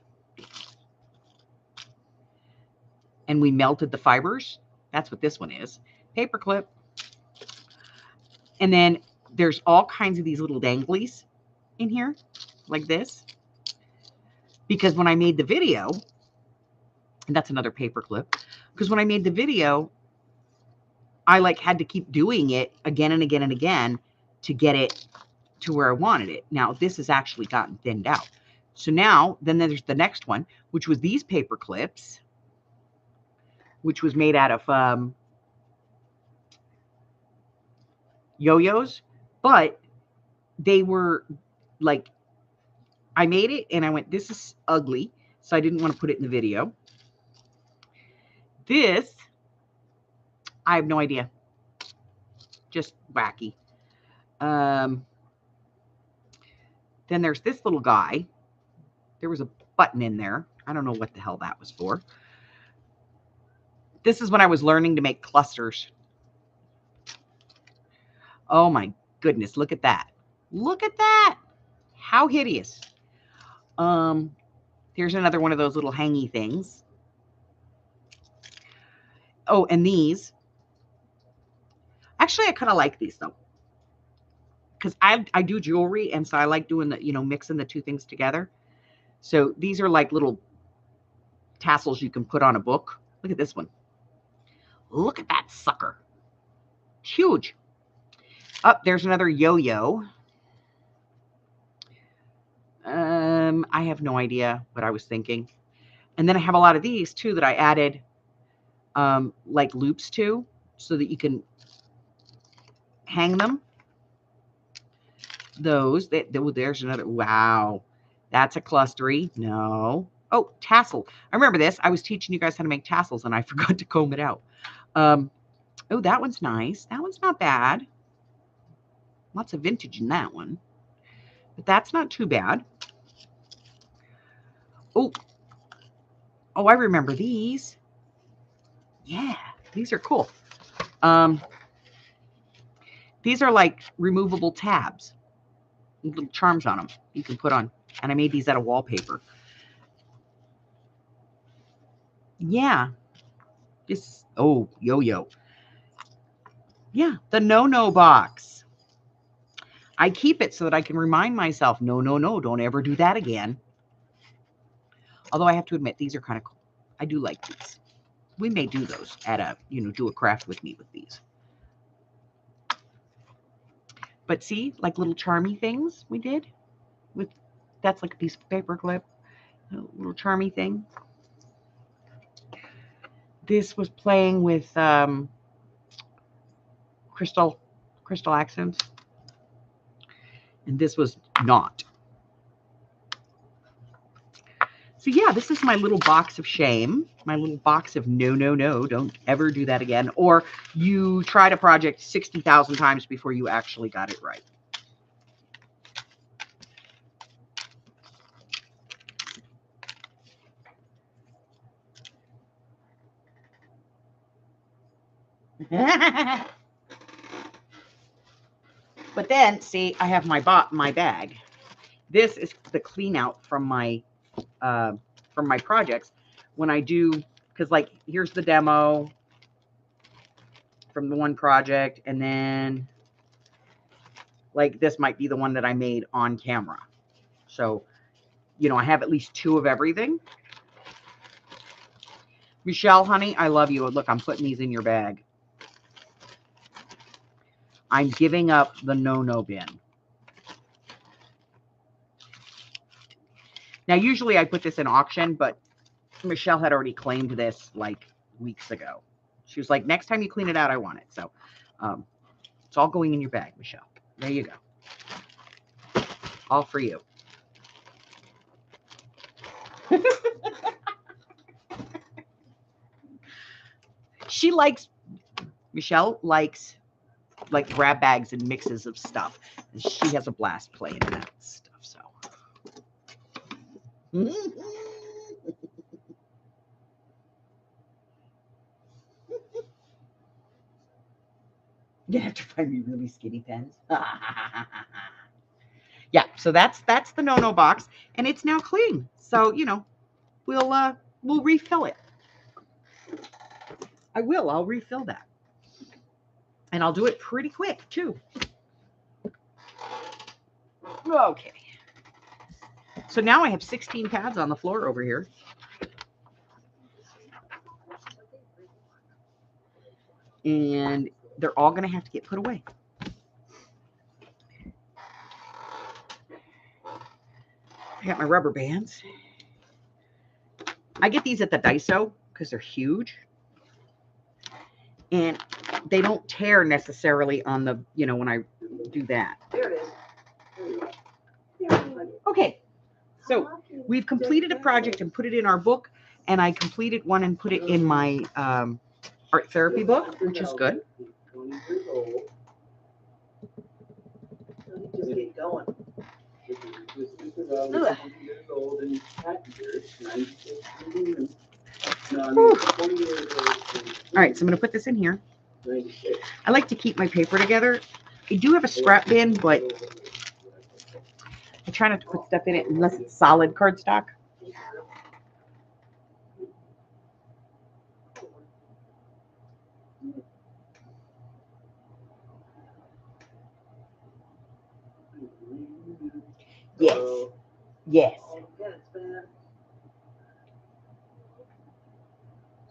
Speaker 2: And we melted the fibers. That's what this one is. Paper clip. And then there's all kinds of these little danglies in here, like this. Because when I made the video, and that's another paper clip, because when I made the video, I had to keep doing it again and again and again to get it to where I wanted it. Now, this has actually gotten thinned out. So now, then there's the next one, which was these paper clips which was made out of yo-yos, but they were like, I made it and I went, this is ugly, so I didn't want to put it in the video. This, I have no idea. Just wacky. Then there's this little guy. There was a button in there. I don't know what the hell that was for. This is when I was learning to make clusters. Oh my goodness, look at that. Look at that. How hideous. Here's another one of those little hangy things. Oh, and these. Actually, I kind of like these though. Because I do jewelry, and so I like doing the, mixing the two things together. So these are like little tassels you can put on a book. Look at this one. Look at that sucker. It's huge. Oh, there's another yo-yo. I have no idea what I was thinking. And then I have a lot of these too that I added like loops to, so that you can hang them. There's another. Wow. That's a clustery. No. Oh, tassel. I remember this. I was teaching you guys how to make tassels and I forgot to comb it out. Oh, that one's nice. That one's not bad. Lots of vintage in that one. But that's not too bad. Oh, I remember these. Yeah, these are cool. These are like removable tabs. Little charms on them you can put on. And I made these out of wallpaper. Yeah. Yo-yo. Yeah, the no-no box. I keep it so that I can remind myself, no, don't ever do that again. Although I have to admit, these are kind of cool. I do like these. We may do those at do a craft with me with these. But see, like little charmy things we did. That's like a piece of paper clip. A little charmy thing. This was playing with crystal accents. And this was not. So yeah, this is my little box of shame, my little box of no, don't ever do that again. Or you tried a project 60,000 times before you actually got it right. But then, see, I have my bag. This is the clean out from my projects when I do, because like here's the demo from the one project, and then like this might be the one that I made on camera. So, I have at least 2 of everything. Michelle, honey, I love you. Look, I'm putting these in your bag. I'm giving up the no bin. Now, usually I put this in auction, but Michelle had already claimed this like weeks ago. She was like, next time you clean it out, I want it. So it's all going in your bag, Michelle. There you go. All for you. Michelle likes like grab bags and mixes of stuff. And she has a blast playing in that stuff. So. You have to find me really skinny pens. Yeah, so that's the no box, and it's now clean. So we'll refill it. I'll refill that, and I'll do it pretty quick too. Okay. So now I have 16 pads on the floor over here. And they're all going to have to get put away. I got my rubber bands. I get these at the Daiso because they're huge. and they don't tear necessarily on the, you know, when I do that.
Speaker 4: There it is. There you go.
Speaker 2: Okay, so we've completed a project and put it in our book, and I completed one and put it in my art therapy book, which is good.
Speaker 4: 20 years old. Just get going. Ugh.
Speaker 2: All right, so I'm going to put this in here. I like to keep my paper together. I do have a scrap bin, but I try not to put stuff in it unless it's solid cardstock. Yes. Yes.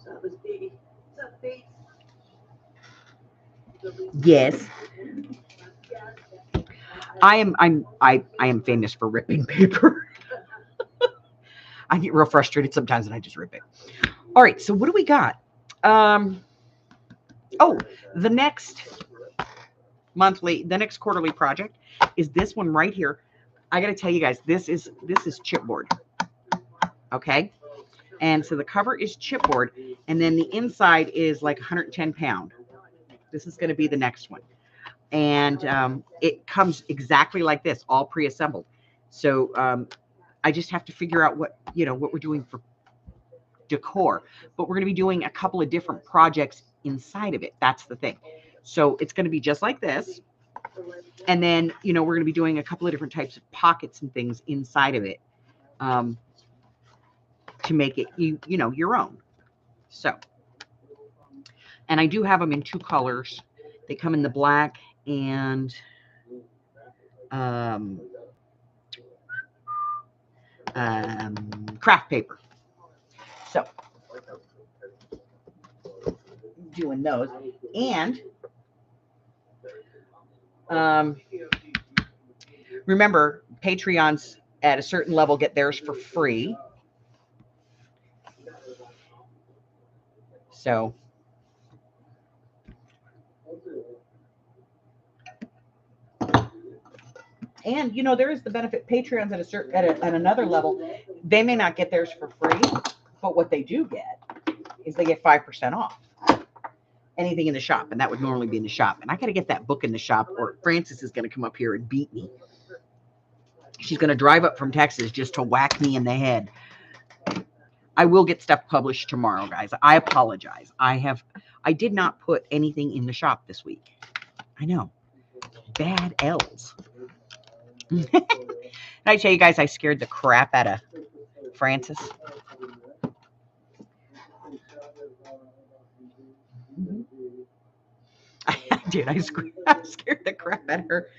Speaker 4: What's up, baby? What's up, baby?
Speaker 2: Yes. I am famous for ripping paper. I get real frustrated sometimes and I just rip it. All right, so what do we got? Oh, the next quarterly project is this one right here. I got to tell you guys, this is chipboard. Okay? And so the cover is chipboard, and then the inside is like 110 pound. This is going to be the next one. And it comes exactly like this, all pre-assembled. So I just have to figure out what we're doing for decor. But we're going to be doing a couple of different projects inside of it. That's the thing. So it's going to be just like this. And then, we're going to be doing a couple of different types of pockets and things inside of it to make it, your own. So, and I do have them in 2 colors. They come in the black and craft paper. So, doing those. And remember, Patreons at a certain level get theirs for free. So and there is the benefit. Patreons at another level, they may not get theirs for free, but what they do get is they get 5% off anything in the shop, and that would normally be in the shop. And I got to get that book in the shop, or Frances is going to come up here and beat me. She's going to drive up from Texas just to whack me in the head. I will get stuff published tomorrow, guys. I apologize. I did not put anything in the shop this week. I know. Bad L's. Did I tell you guys I scared the crap out of Frances? I did. I scared the crap out of her.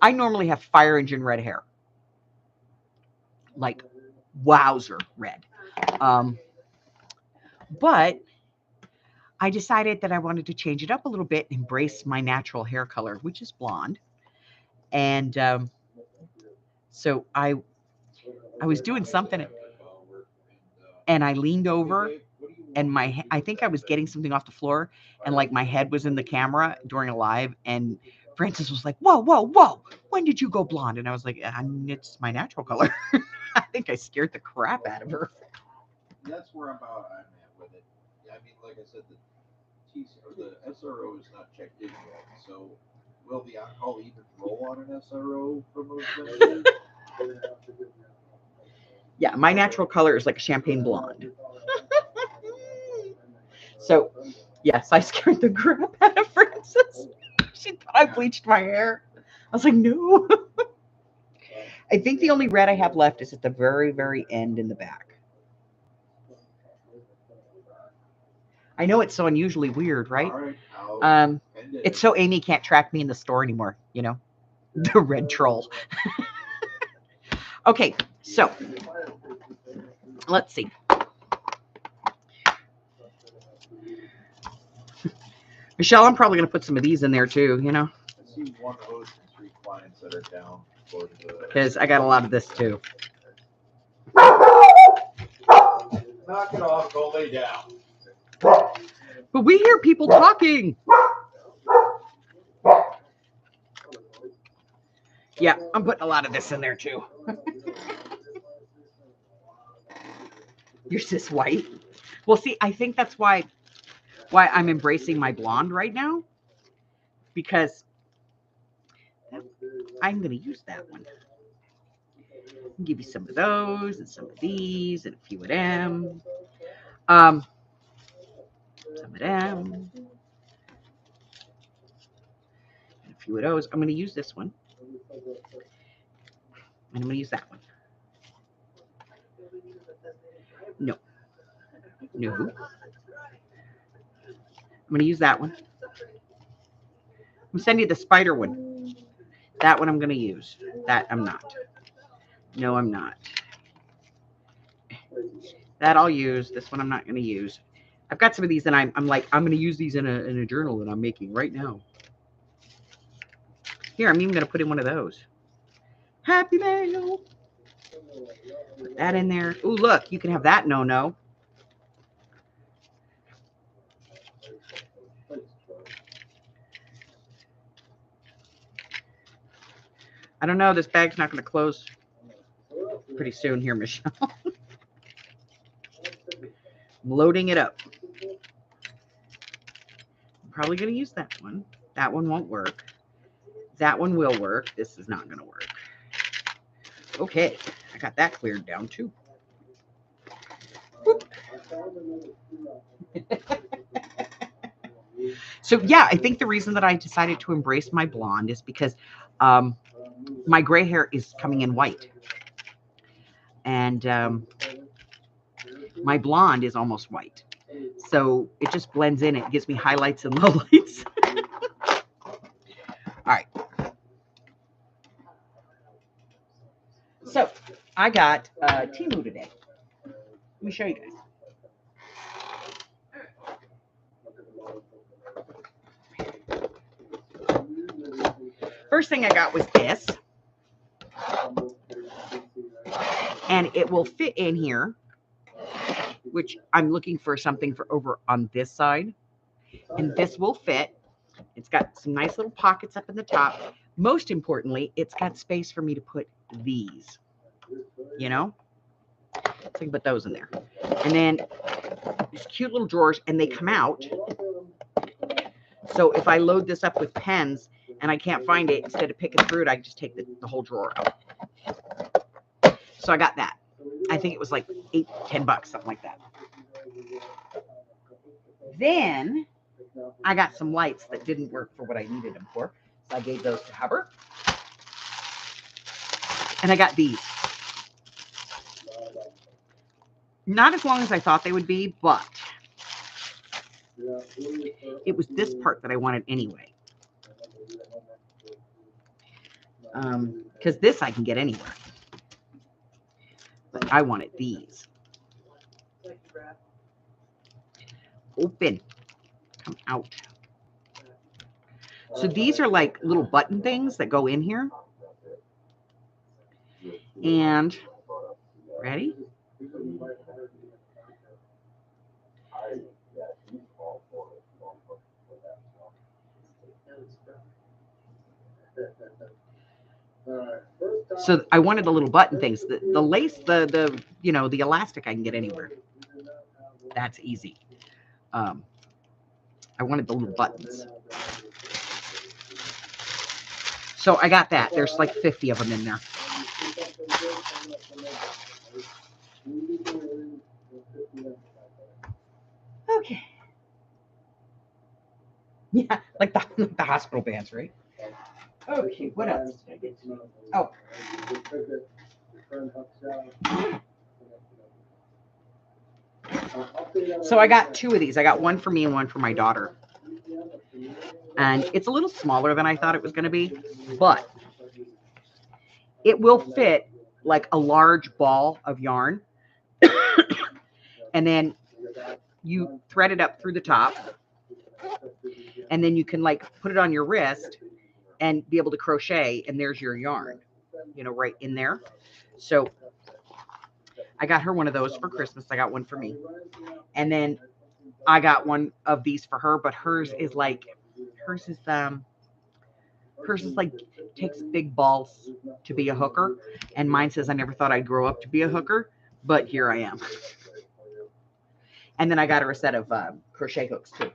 Speaker 2: I normally have fire engine red hair. Like wowzer red. But I decided that I wanted to change it up a little bit and embrace my natural hair color, which is blonde. And so I was doing something and I leaned over and I think I was getting something off the floor and like my head was in the camera during a live, and Frances was like, whoa, whoa, whoa, when did you go blonde? And I was like, it's my natural color. I think I scared the crap out of her.
Speaker 1: That's where I'm at with it. I mean, like I said, the SRO is not checked in yet, so will the alcohol even roll on an SRO from those things?
Speaker 2: Yeah, my natural color is like a champagne blonde. So, yes, I scared the crap out of Frances. She thought I bleached my hair. I was like, no. I think the only red I have left is at the very, very end in the back. I know it's so unusually weird, right? It's so Amy can't track me in the store anymore, the red troll. Okay, so let's see. Michelle, I'm probably going to put some of these in there too,
Speaker 1: I see one host and 3 clients that are down for
Speaker 2: because I got a lot of this too.
Speaker 1: Knock it off, go lay down.
Speaker 2: But we hear people talking. Yeah, I'm putting a lot of this in there too. Yours is white. Well, see, I think that's why I'm embracing my blonde right now, because I'm going to use that one. I'll give you some of those and some of these and a few of them. Some of them. And a few of those. I'm going to use this one. And I'm going to use that one. No. No. I'm going to use that one. I'm sending you the spider one. That one I'm going to use. That I'm not. No, I'm not. That I'll use. This one I'm not going to use. I've got some of these, and I'm like, I'm going to use these in a journal that I'm making right now. Here, I'm even going to put in one of those. Happy mail. Put that in there. Ooh, look, you can have that no. I don't know. This bag's not going to close pretty soon here, Michelle. I'm loading it up. I'm probably going to use that one. That one won't work. That one will work. This is not going to work. Okay, I got that cleared down too. So yeah, I think the reason that I decided to embrace my blonde is because my gray hair is coming in white. And my blonde is almost white. So it just blends in. It gives me highlights and lowlights. All right. So I got Temu today. Let me show you guys. First thing I got was this. And it will fit in here, which I'm looking for something for over on this side. And this will fit. It's got some nice little pockets up in the top. Most importantly, it's got space for me to put these, you know? So I can put those in there. And then these cute little drawers, and they come out. So if I load this up with pens and I can't find it, instead of picking through it, I just take the whole drawer out. So I got that. I think it was like $8-10, something like that. Then I got some lights that didn't work for what I needed them for. So I gave those to Hubbard. And I got these. Not as long as I thought they would be, but it was this part that I wanted anyway. Because this I can get anywhere. But I wanted these. Open. Come out. So these are like little button things that go in here. And ready? So I wanted the little button things. The lace, the you know, the elastic I can get anywhere. That's easy. I wanted the little buttons. So I got that. There's like 50 of them in there. Okay. Yeah, like the hospital bands, right? Okay, what else did I get to? Oh. So I got two of these. I got one for me and one for my daughter. And it's a little smaller than I thought it was going to be, but it will fit like a large ball of yarn. And then you thread it up through the top. And then you can like put it on your wrist and be able to crochet, and there's your yarn, you know, right in there. So I got her one of those for Christmas. I got one for me. And then I got one of these for her, but hers is like takes big balls to be a hooker, and mine says I never thought I'd grow up to be a hooker, but here I am. And then I got her a set of crochet hooks too.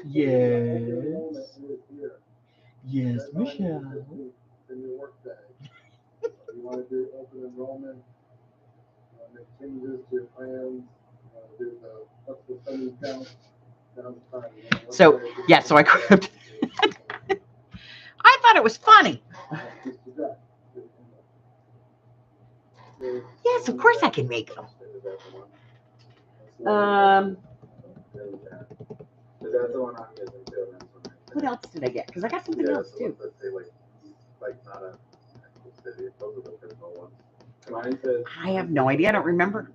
Speaker 2: Yes. Yes, Michelle.
Speaker 5: You want to do open enrollment, make changes to your plans, do the flexible spending account.
Speaker 2: So, yeah, so I grabbed. I thought it was funny. Yes, of course I can make them. What else did I get? Because I got something else too. I have no idea. I don't remember.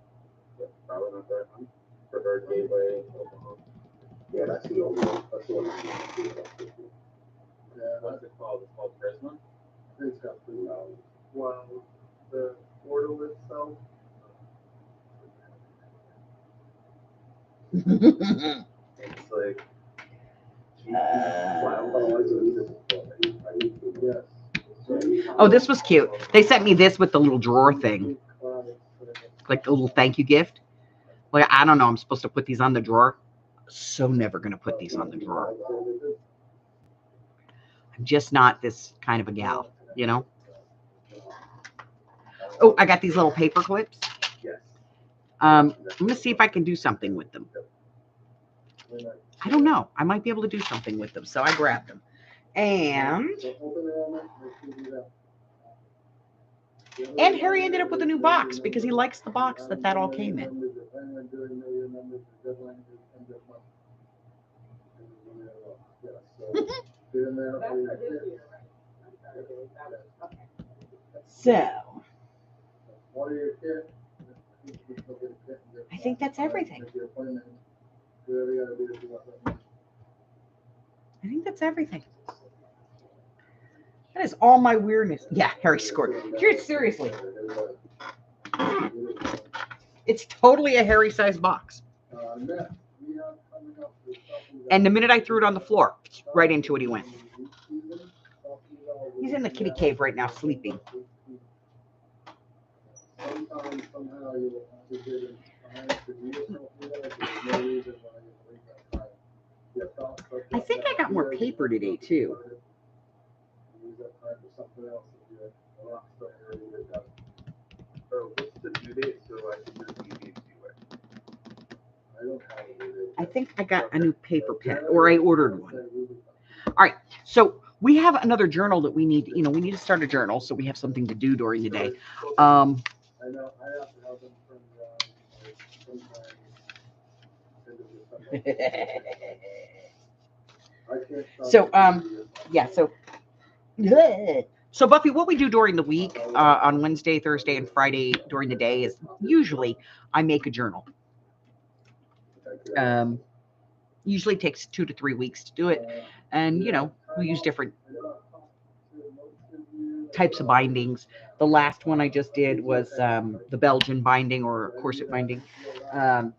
Speaker 5: Probably not that one. Preferred Gateway, Oklahoma. Yeah, that's the old one. That's the one. Yeah, what's it called? It's called Prisma? I think it's got $3. Well, the portal itself. It's like.
Speaker 2: Oh, this was cute. They sent me this with the little drawer thing, like a little thank you gift. Like, I don't know. I'm supposed to put these on the drawer. So never going to put these on the drawer. I'm just not this kind of a gal, you know? Oh, I got these little paper clips. I'm going to see if I can do something with them. I don't know. I might be able to do something with them. So I grabbed them. And Harry ended up with a new box because he likes the box that all came in. So, I think that's everything. I think that's everything. That is all my weirdness. Yeah, Harry scored. Seriously. It's totally a Harry-sized box. And the minute I threw it on the floor, right into it he went. He's in the kitty cave right now, sleeping. I think I got more paper today, too. I think I got a new paper pen, or I ordered one. All right, so we have another journal that we need. We need to start a journal so we have something to do during the day. So Buffy, what we do during the week on Wednesday, Thursday, and Friday during the day is usually I make a journal. Usually takes 2 to 3 weeks to do it, and we use different types of bindings. The last one I just did was the Belgian binding or corset binding, and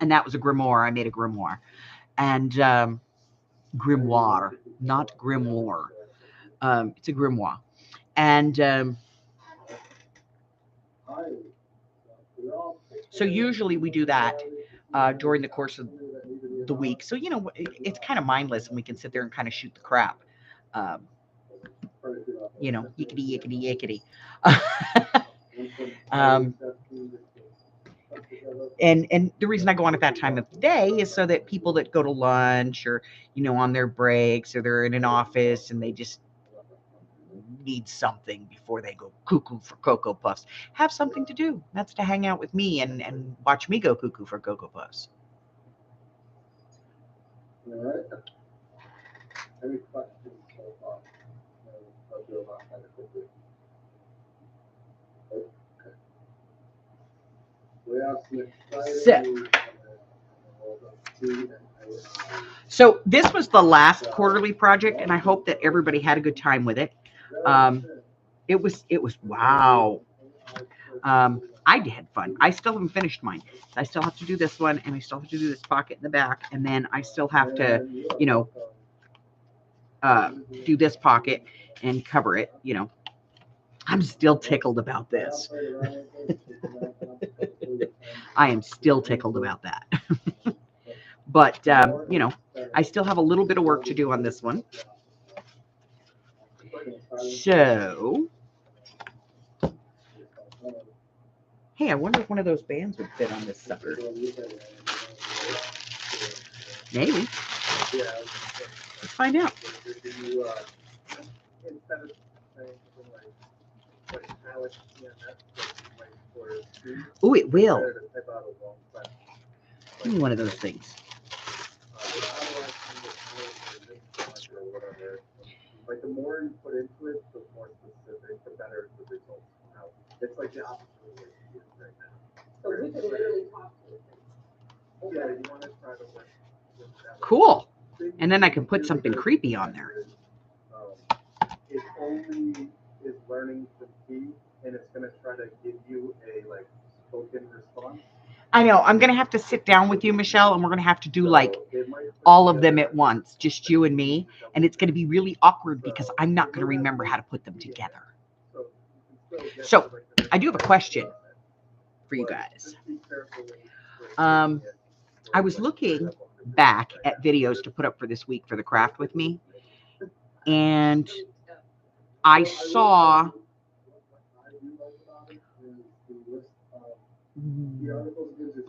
Speaker 2: that was a grimoire. I made a grimoire, and grimoire, not grimoire. It's a grimoire, and so usually we do that during the course of the week. So it's kind of mindless, and we can sit there and kind of shoot the crap. Yickety and the reason I go on at that time of the day is so that people that go to lunch or on their breaks or they're in an office and they just need something before they go cuckoo for Cocoa Puffs have something to do. That's to hang out with me and watch me go cuckoo for Cocoa Puffs.
Speaker 5: All right. Any questions so far? I'll do about kind of quickly. Okay. We have some exciting
Speaker 2: So this was the last quarterly project, and I hope that everybody had a good time with it. It was wow. I had fun. I still haven't finished mine. I still have to do this one, and I still have to do this pocket in the back, and then I still have to, you know, do this pocket and cover it. You know, I'm still tickled about this. I am still tickled about that. But you know, I still have a little bit of work to do on this one. So, hey, I wonder if one of those bands would fit on this sucker. Maybe. Let's find out. Oh, it will. Give me one of those things.
Speaker 5: Like the more you put into it, the more specific, the better the results come out. It's like the opposite of what you do right now.
Speaker 4: So we could literally talk to it.
Speaker 5: Yeah, you want to try to work with that.
Speaker 2: Cool. And then I can put something creepy on there.
Speaker 5: It only is learning from T, and it's going to try to give you a like spoken response.
Speaker 2: I know. I'm going to have to sit down with you, Michelle, and we're going to have to do like all of them at once, just you and me. And it's going to be really awkward because I'm not going to remember how to put them together. So I do have a question for you guys. I was looking back at videos to put up for this week for the craft with me, and I saw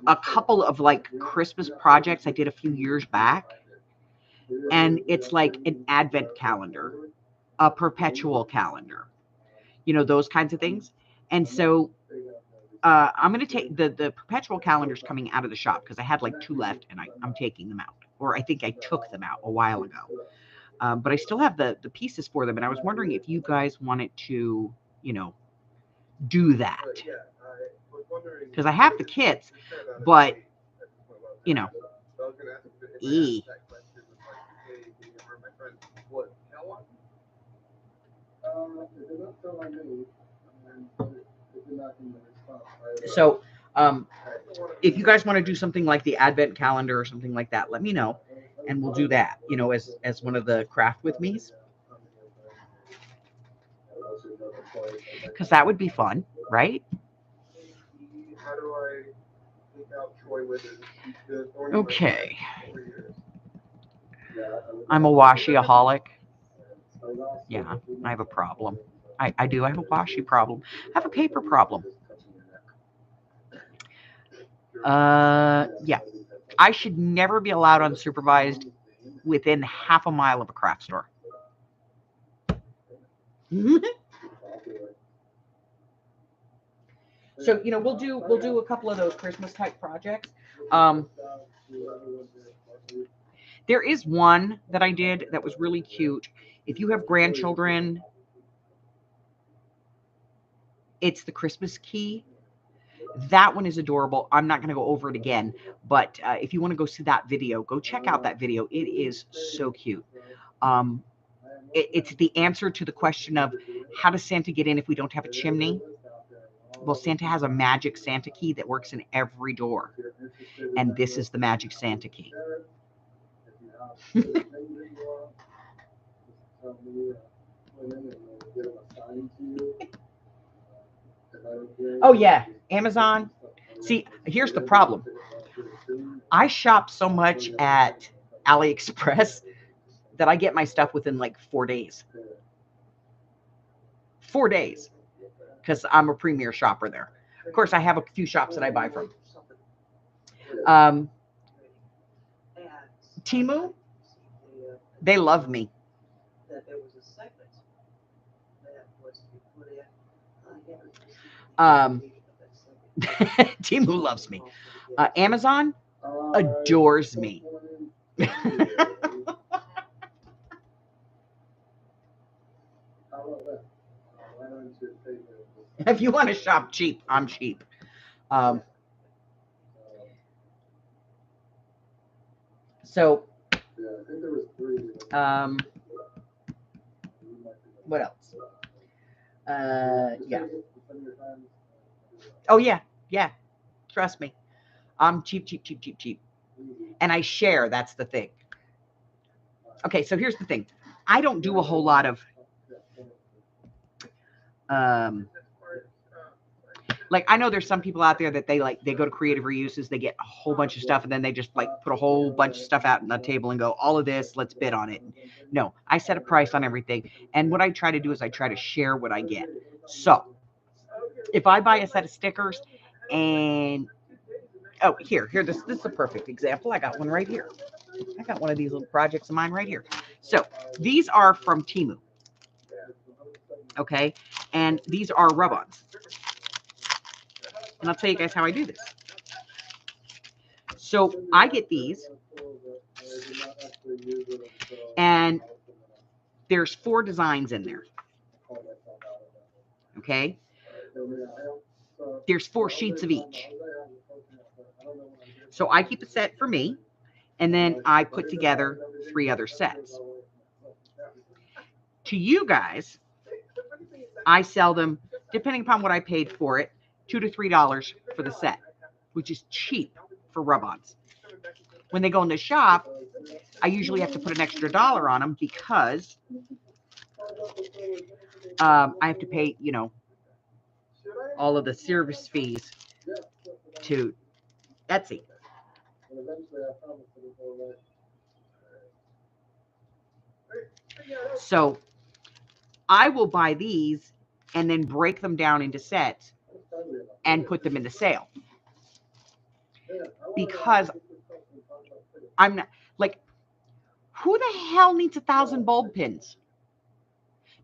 Speaker 2: a couple of like Christmas projects I did a few years back, and it's like an advent calendar, a perpetual calendar, you know, those kinds of things. And so I'm going to take the perpetual calendars coming out of the shop because I had like 2 left, and I'm taking them out, or I think I took them out a while ago. But I still have the pieces for them, and I was wondering if you guys wanted to, you know, do that. Because I have the kits, but, you know, So, if you guys want to do something like the advent calendar or something like that, let me know, and we'll do that, you know, as one of the craft with me's. Because that would be fun, right?
Speaker 5: How do I take out Troy Withers?
Speaker 2: Okay. I'm a washi-aholic. Yeah, I have a problem. I do. I have a washi problem. I have a paper problem. Yeah. I should never be allowed unsupervised within half a mile of a craft store. So, you know, we'll do a couple of those Christmas type projects. There is one that I did that was really cute. If you have grandchildren, it's the Christmas key. That one is adorable. I'm not going to go over it again, but if you want to go see that video, go check out that video. It is so cute. It's the answer to the question of how does Santa get in if we don't have a chimney? Well, Santa has a magic Santa key that works in every door, and this is the magic Santa key. Oh yeah, Amazon. See, here's the problem. I shop so much at AliExpress that I get my stuff within like 4 days. 4 days. Because I'm a premier shopper there. Of course, I have a few shops that I buy from. Temu, they love me. Temu loves me. Amazon adores me. If you want to shop cheap, I'm cheap. So, What else? Yeah. Oh yeah, yeah. Trust me, I'm cheap, cheap, cheap, cheap, cheap, and I share. That's the thing. Okay, so here's the thing. I don't do a whole lot of like I know there's some people out there that they go to creative reuses, they get a whole bunch of stuff and then they just like put a whole bunch of stuff out on the table and go, all of this, let's bid on it. No, I set a price on everything. And what I try to do is I try to share what I get. So if I buy a set of stickers and here, this is a perfect example. I got one right here. I got one of these little projects of mine right here. So these are from Temu. Okay, and these are rub-ons. And I'll tell you guys how I do this. So I get these, and there's 4 designs in there. Okay, there's 4 sheets of each. So I keep a set for me, and then I put together 3 other sets. To you guys, I sell them, depending upon what I paid for it, $2 to $3 for the set, which is cheap for rub-ons. When they go in the shop, I usually have to put an extra $1 on them because I have to pay, all of the service fees to Etsy. So I will buy these and then break them down into sets and put them into sale. Because I'm not like, who the hell needs 1,000 bulb pins?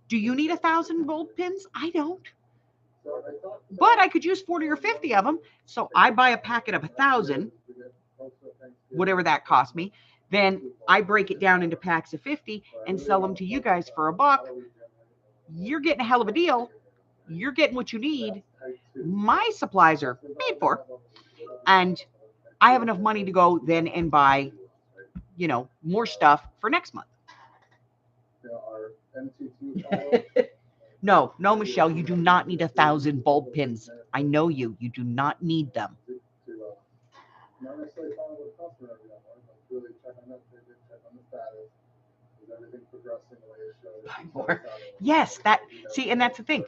Speaker 2: Do you need 1,000 bulb pins? I don't. But I could use 40 or 50 of them. So I buy a packet of 1,000, whatever that cost me. Then I break it down into packs of 50 and sell them to you guys for $1. You're getting a hell of a deal. You're getting what you need. My supplies are paid for. And I have enough money to go then and buy, more stuff for next month. No, Michelle, you do not need 1,000 bulb pins. I know you. You do not need them. Yes, and that's the thing.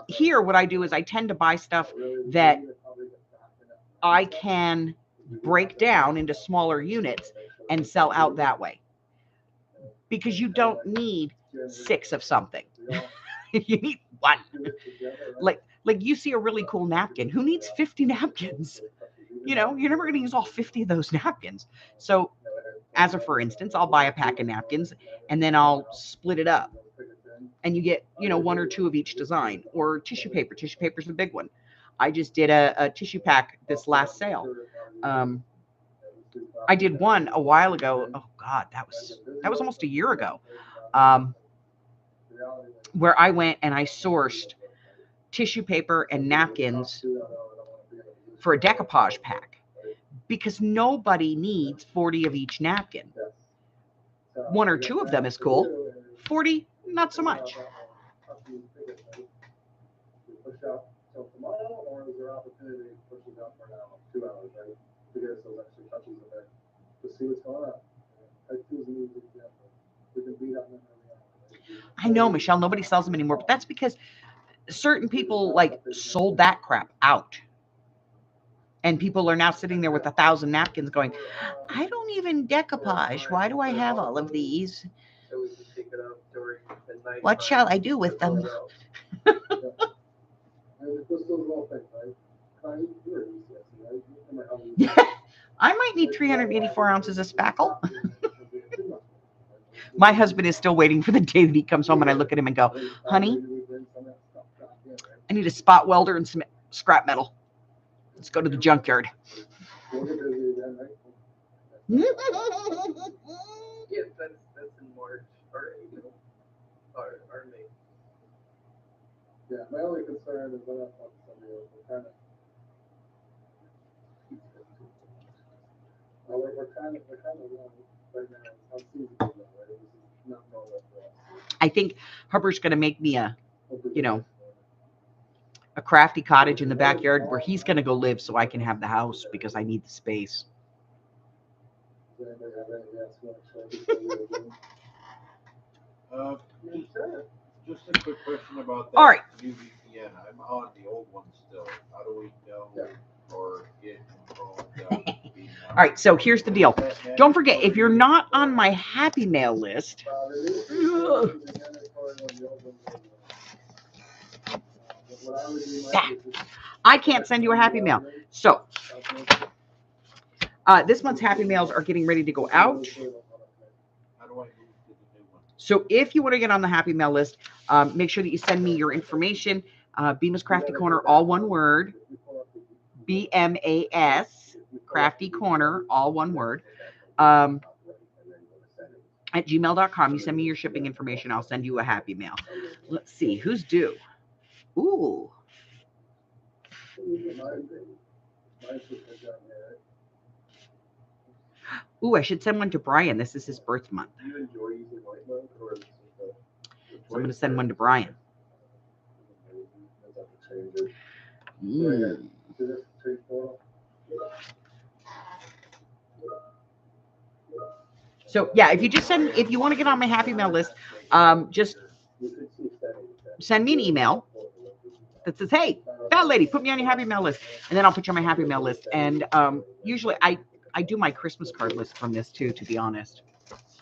Speaker 2: Here, what I do is I tend to buy stuff that I can break down into smaller units and sell out that way. Because you don't need 6 of something. You need 1. Like you see a really cool napkin. Who needs 50 napkins? You're never going to use all 50 of those napkins. So for instance, I'll buy a pack of napkins and then I'll split it up. And you get, 1 or 2 of each design. Or tissue paper. Tissue paper is a big one. I just did a tissue pack this last sale. I did one a while ago. Oh God, that was almost a year ago. Where I went and I sourced tissue paper and napkins for a decoupage pack because nobody needs 40 of each napkin. 1 or 2 of them is cool. 40, not so much. I know, Michelle, nobody sells them anymore, but that's because certain people sold that crap out. And people are now sitting there with 1,000 napkins going, I don't even decoupage. Why do I have all of these? What shall I do with them? I might need 384 ounces of spackle. My husband is still waiting for the day that he comes home and I look at him and go, honey, I need a spot welder and some scrap metal. Let's go to the junkyard.
Speaker 5: Yes, that's in March or April or May. Yeah, my only concern is when I talk to somebody else, we're kind of right now. It's unseasonable, right? This is not normal for us.
Speaker 2: I think Hubbard's going to make me a crafty cottage in the backyard where he's going to go live so I can have the house because I need the space.
Speaker 1: Just a quick question about that.
Speaker 2: All right.
Speaker 1: New VPN. I'm on the old one still. How do we know or get involved?
Speaker 2: All right, so here's the deal. Don't forget, if you're not on my Happy Mail list, I can't send you a Happy Mail. So this month's Happy Mails are getting ready to go out.
Speaker 1: How do I move to the new one?
Speaker 2: So if you want to get on the Happy Mail list, make sure that you send me your information. Bemis Crafty Corner, all one word. BMAS Crafty Corner, all one word. At gmail.com. You send me your shipping information. I'll send you a Happy Mail. Let's see who's due. Ooh. Ooh, I should send one to Brian. This is his birth month.
Speaker 5: Do you enjoy using white mode, or is it just
Speaker 2: So I'm going to send one to Brian. Mm. So yeah, if you want to get on my Happy Mail list, just send me an email that says, hey, Fat Lady, put me on your Happy Mail list. And then I'll put you on my Happy Mail list. And usually I do my Christmas card list from this too, to be honest.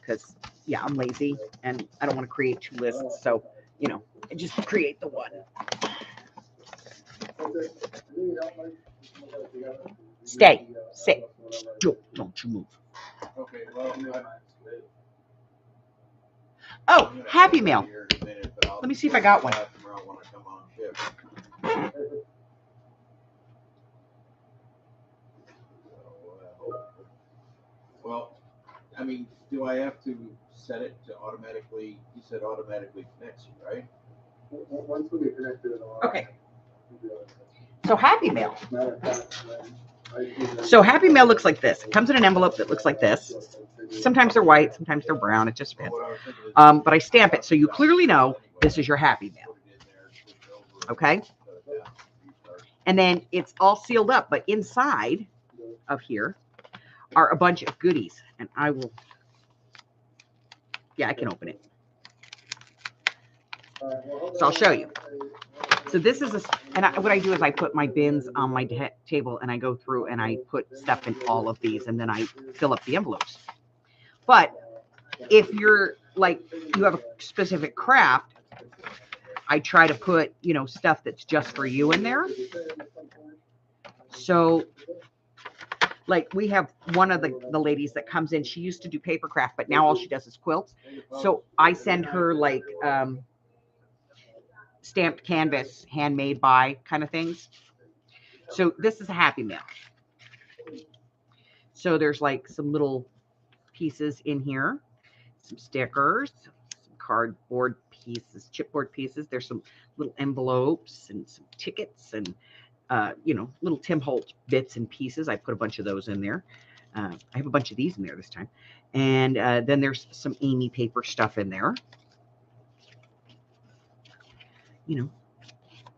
Speaker 2: Because, yeah, I'm lazy and I don't want to create two lists. So, I just create the one. Stay. Sit. Don't you move.
Speaker 1: Okay, well,
Speaker 2: Oh, Happy Mail. Let me see if I got one.
Speaker 1: Well, I mean, do I have to set it to automatically? You said automatically connects you, right?
Speaker 5: Once we get connected,
Speaker 2: Okay. So Happy Mail. So Happy Mail looks like this. It comes in an envelope that looks like this. Sometimes they're white, sometimes they're brown. It just depends. But I stamp it so you clearly know this is your Happy Mail. Okay? And then it's all sealed up, but inside of here are a bunch of goodies. And I will, I can open it. So I'll show you. So this is what I do is I put my bins on my table and I go through and I put stuff in all of these and then I fill up the envelopes. But if you're like, you have a specific craft, I try to put, stuff that's just for you in there. So like we have one of the ladies that comes in, she used to do paper craft, but now all she does is quilts. So I send her like, stamped canvas, handmade by kind of things. So this is a Happy Mail. So there's like some little pieces in here, some stickers, some cardboard pieces, chipboard pieces. There's some little envelopes and some tickets and, little Tim Holtz bits and pieces. I put a bunch of those in there. I have a bunch of these in there this time. And then there's some Amy paper stuff in there.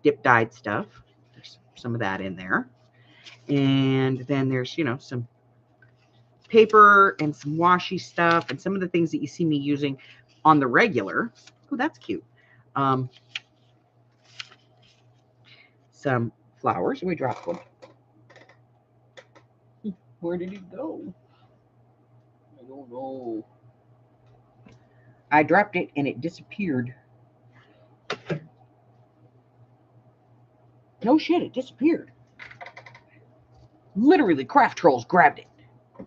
Speaker 2: Dip dyed stuff. There's some of that in there. And then there's, some paper and some washi stuff and some of the things that you see me using on the regular. Oh, that's cute. Some flowers. We dropped one. Where did it go? I don't know. I dropped it and it disappeared. No shit, it disappeared. Literally, craft trolls grabbed it. I'm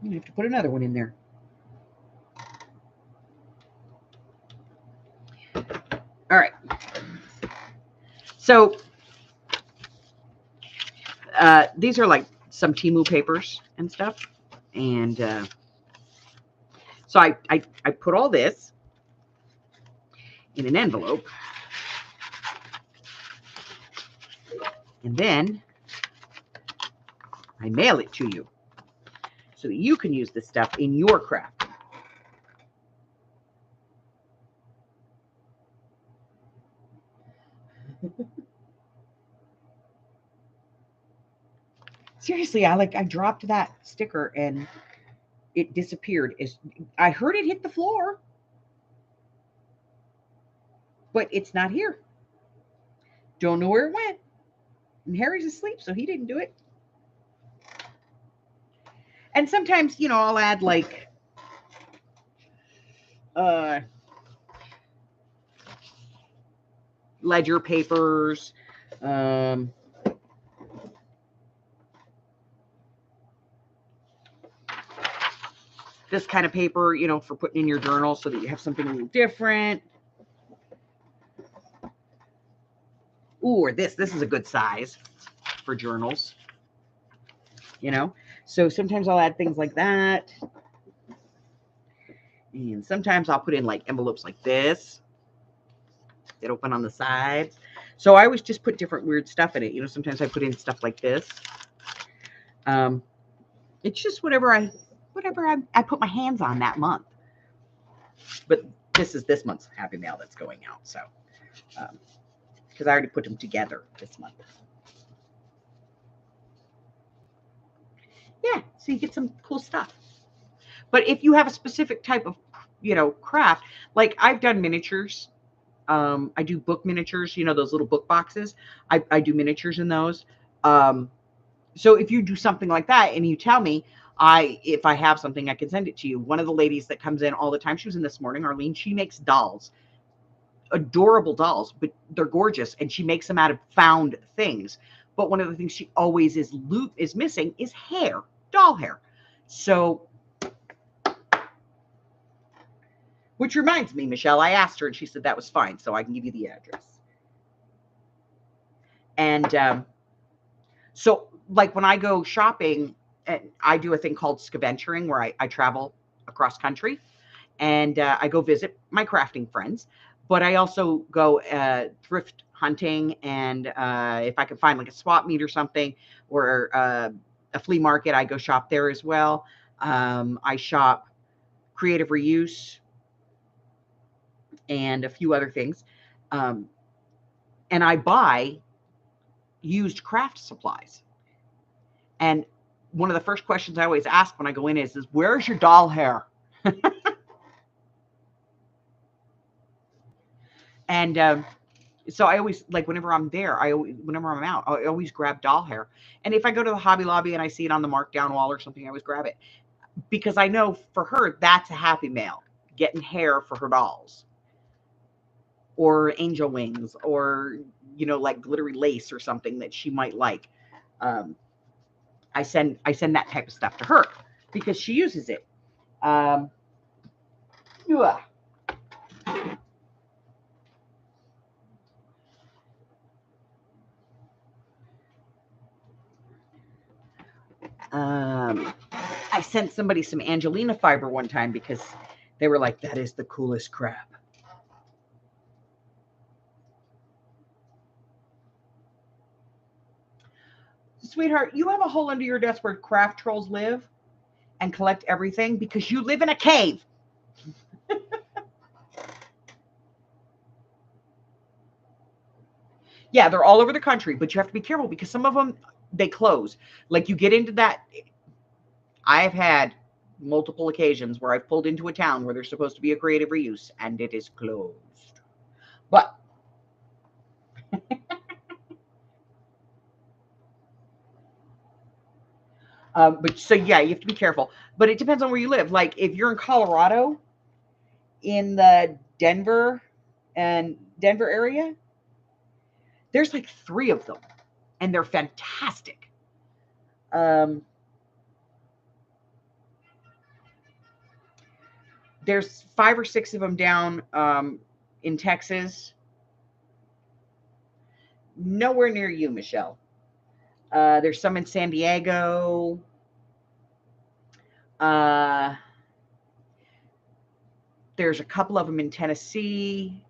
Speaker 2: gonna have to put another one in there. All right. So these are like some Temu papers and stuff. And so I put all this in an envelope. And then I mail it to you. so that you can use this stuff in your craft. Seriously, I dropped that sticker and it disappeared. I heard it hit the floor, but it's not here. Don't know where it went. And Harry's asleep, so he didn't do it. And sometimes, I'll add like ledger papers, this kind of paper, for putting in your journal so that you have something a little different. Ooh, or this is a good size for journals, So sometimes I'll add things like that. And sometimes I'll put in like envelopes like this that open on the sides. So I always just put different weird stuff in it. Sometimes I put in stuff like this. It's just whatever I put my hands on that month. But this is this month's Happy Mail that's going out. So, because I already put them together this month. Yeah, so you get some cool stuff. But if you have a specific type of, craft, like I've done miniatures. I do book miniatures, those little book boxes. I do miniatures in those. So if you do something like that and you tell me, if I have something, I can send it to you. One of the ladies that comes in all the time, she was in this morning, Arlene, she makes dolls, adorable dolls, but they're gorgeous. And she makes them out of found things. But one of the things she always is missing is hair, doll hair. So, which reminds me, Michelle, I asked her and she said that was fine. So I can give you the address. And so like when I go shopping, I do a thing called scaventuring where I travel across country and I go visit my crafting friends, but I also go thrift hunting. And if I can find like a swap meet or something or a flea market, I go shop there as well. I shop Creative Reuse and a few other things. And I buy used craft supplies. And one of the first questions I always ask when I go in is where's your doll hair? And so I always, like, whenever I'm there, whenever I'm out, I always grab doll hair. And if I go to the Hobby Lobby and I see it on the markdown wall or something, I always grab it. Because I know for her, that's a Happy Mail, getting hair for her dolls. Or angel wings, or, like glittery lace or something that she might like. I send that type of stuff to her because she uses it. I sent somebody some Angelina fiber one time because they were like, that is the coolest crap. Sweetheart, you have a hole under your desk where craft trolls live and collect everything because you live in a cave. Yeah, they're all over the country, but you have to be careful because some of them, they close. Like you get into that. I've had multiple occasions where I've pulled into a town where there's supposed to be a Creative Reuse and it is closed. But so yeah, you have to be careful. But it depends on where you live. Like if you're in Colorado, in the Denver area, there's like 3 of them, and they're fantastic. There's 5 or 6 of them down in Texas. Nowhere near you, Michelle. There's some in San Diego. There's a couple of them in Tennessee.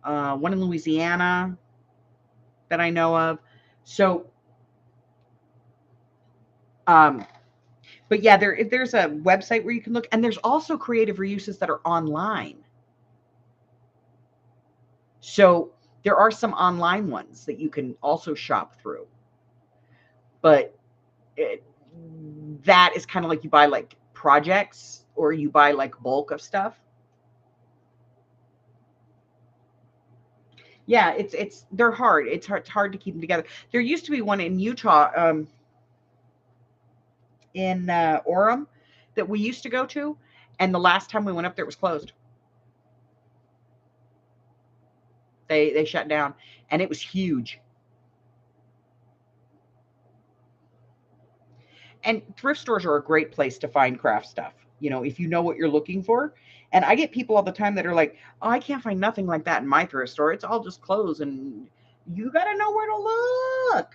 Speaker 2: One in Louisiana that I know of. So But yeah, there's a website where you can look, and there's also creative reuses that are online. So there are some online ones that you can also shop through. But that is kind of like you buy like projects or you buy like bulk of stuff. Yeah, they're hard. It's hard to keep them together. There used to be one in Utah, in Orem, that we used to go to, and the last time we went up there, it was closed. They shut down, and it was huge. And thrift stores are a great place to find craft stuff. You know, if you know what you're looking for. And I get people all the time that are like, "Oh, I can't find nothing like that in my thrift store. It's all just clothes." And you got to know where to look.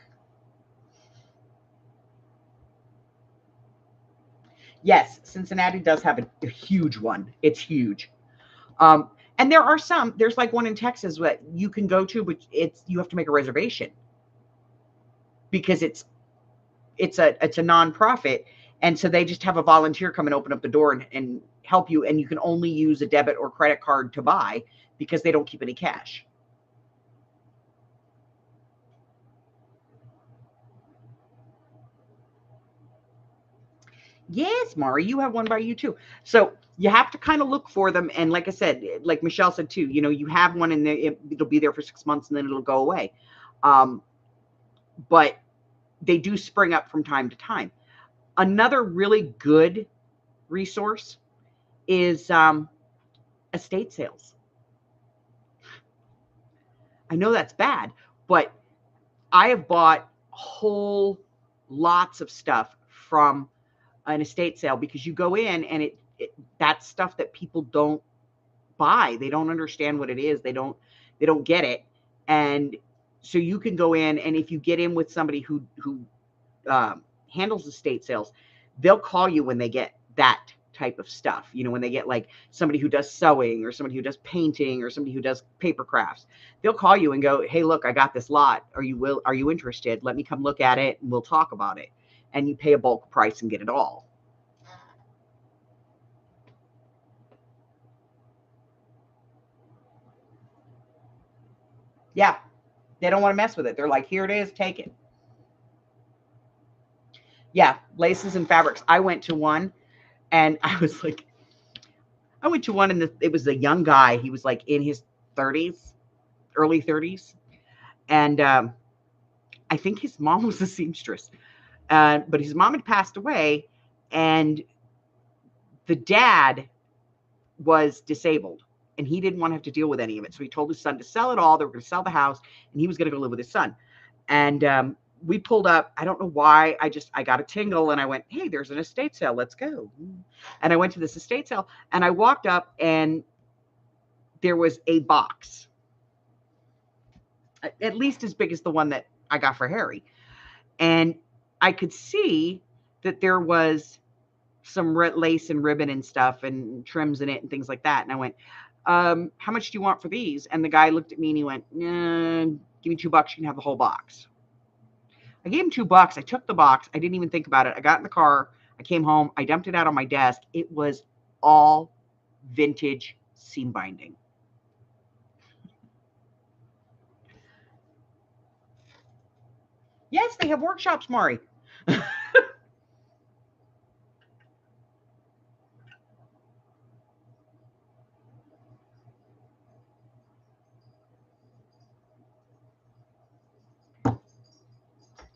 Speaker 2: Yes, Cincinnati does have a huge one. It's huge. And there are some. There's like one in Texas that you can go to, but you have to make a reservation because it's a nonprofit, and so they just have a volunteer come and open up the door and help you, and you can only use a debit or credit card to buy because they don't keep any cash. Yes, Mari, you have one by you too. So you have to kind of look for them. And like I said, like Michelle said too, you know, you have one and it'll be there for 6 months and then it'll go away. But they do spring up from time to time. Another really good resource is estate sales. I know that's bad, but I have bought whole lots of stuff from an estate sale because you go in and that's stuff that people don't buy. They don't understand what it is. They don't get it. And so you can go in, and if you get in with somebody who handles estate sales, they'll call you when they get that type of stuff. You know, when they get like somebody who does sewing or somebody who does painting or somebody who does paper crafts, they'll call you and go, "Hey, look, I got this lot. Are you interested? Let me come look at it and we'll talk about it." And you pay a bulk price and get it all. Yeah. They don't want to mess with it. They're like, "Here it is, take it." Yeah, laces and fabrics. I went to one and I was like, and it was a young guy. He was like in his 30s, early 30s. And I think his mom was a seamstress. But his mom had passed away, and the dad was disabled, and he didn't want to have to deal with any of it. So he told his son to sell it all. They were going to sell the house, and he was going to go live with his son. And we pulled up. I don't know why. I got a tingle, and I went, "Hey, there's an estate sale. Let's go." And I went to this estate sale, and I walked up, and there was a box, at least as big as the one that I got for Harry. And I could see that there was some lace and ribbon and stuff and trims in it and things like that. And I went, "How much do you want for these?" And the guy looked at me and he went, "Give me $2. You can have the whole box." I gave him $2. I took the box. I didn't even think about it. I got in the car. I came home. I dumped it out on my desk. It was all vintage seam binding. Yes, they have workshops, Mari.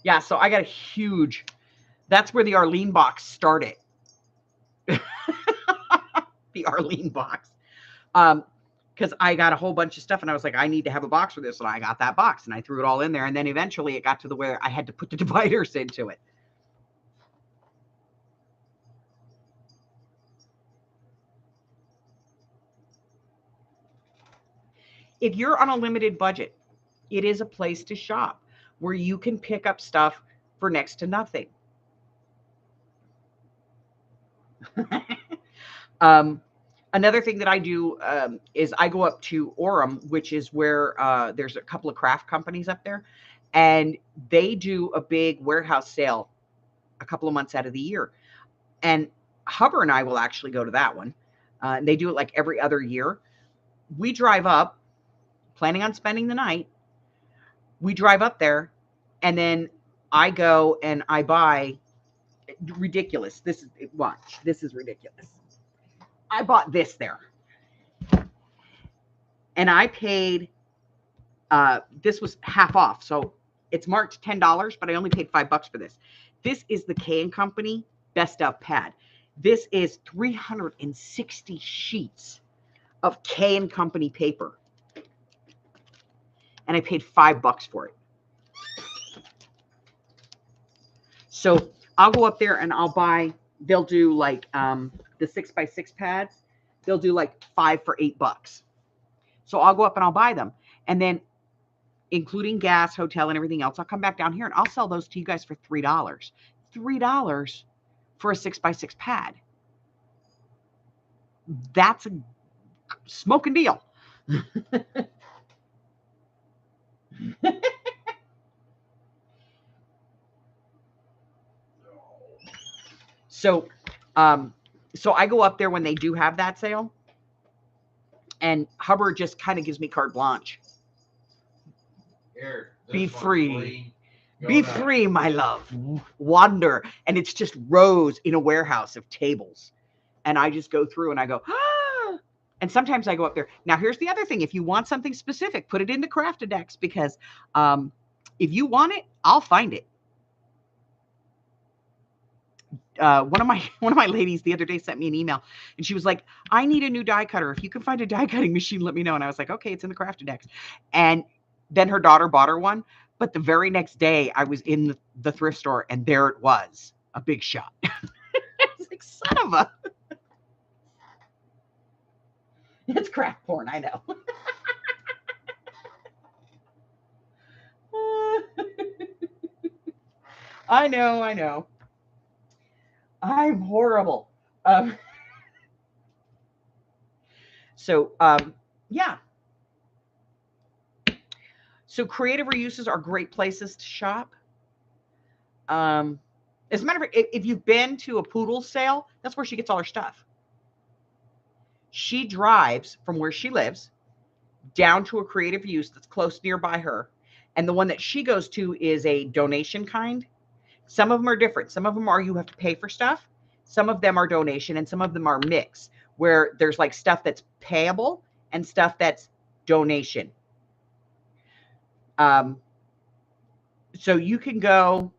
Speaker 2: Yeah, so I got a huge, that's where the Arlene box started. The Arlene box. Because I got a whole bunch of stuff and I was like, I need to have a box for this. And I got that box and I threw it all in there. And then eventually it got to the where I had to put the dividers into it. If you're on a limited budget, it is a place to shop where you can pick up stuff for next to nothing. Another thing that I do is I go up to Orem, which is where there's a couple of craft companies up there, and they do a big warehouse sale a couple of months out of the year. And Hubber and I will actually go to that one. And they do it like every other year. We drive up, planning on spending the night. We drive up there, and then I go and I buy ridiculous. Watch. This is ridiculous. I bought this there. And I paid, this was half off. So it's marked $10, but I only paid $5 for this. This is the K & Company Best Of Pad. This is 360 sheets of K & Company paper. And I paid $5 for it. So I'll go up there and I'll buy, they'll do like the 6x6 pads. They'll do like 5 for $8. So I'll go up and I'll buy them. And then including gas, hotel, and everything else, I'll come back down here and I'll sell those to you guys for $3. $3 for a 6x6 pad. That's a smoking deal. So I go up there when they do have that sale, and Hubbard just kind of gives me carte blanche.
Speaker 1: Here,
Speaker 2: Be
Speaker 1: this one's
Speaker 2: free.
Speaker 1: Go
Speaker 2: Be
Speaker 1: nuts.
Speaker 2: free, my love. Wander. And it's just rows in a warehouse of tables. And I just go through and I go, ah. And sometimes I go up there. Now, here's the other thing. If you want something specific, put it into Craftadex, because if you want it, I'll find it. One of my ladies the other day sent me an email, and she was like, I need a new die cutter. If you can find a die cutting machine, let me know. And I was like, okay, it's in the Craftadex. And then her daughter bought her one. But the very next day I was in the thrift store, and there it was, a Big Shot. I was like, son of a. It's craft porn, I know. I know. I'm horrible. Yeah. So creative reuses are great places to shop. As a matter of fact, if you've been to a Poodle sale, that's where she gets all her stuff. She drives from where she lives down to a creative use that's close nearby her. And the one that she goes to is a donation kind. Some of them are different. Some of them are you have to pay for stuff. Some of them are donation, and some of them are mixed, where there's like stuff that's payable and stuff that's donation. So you can go,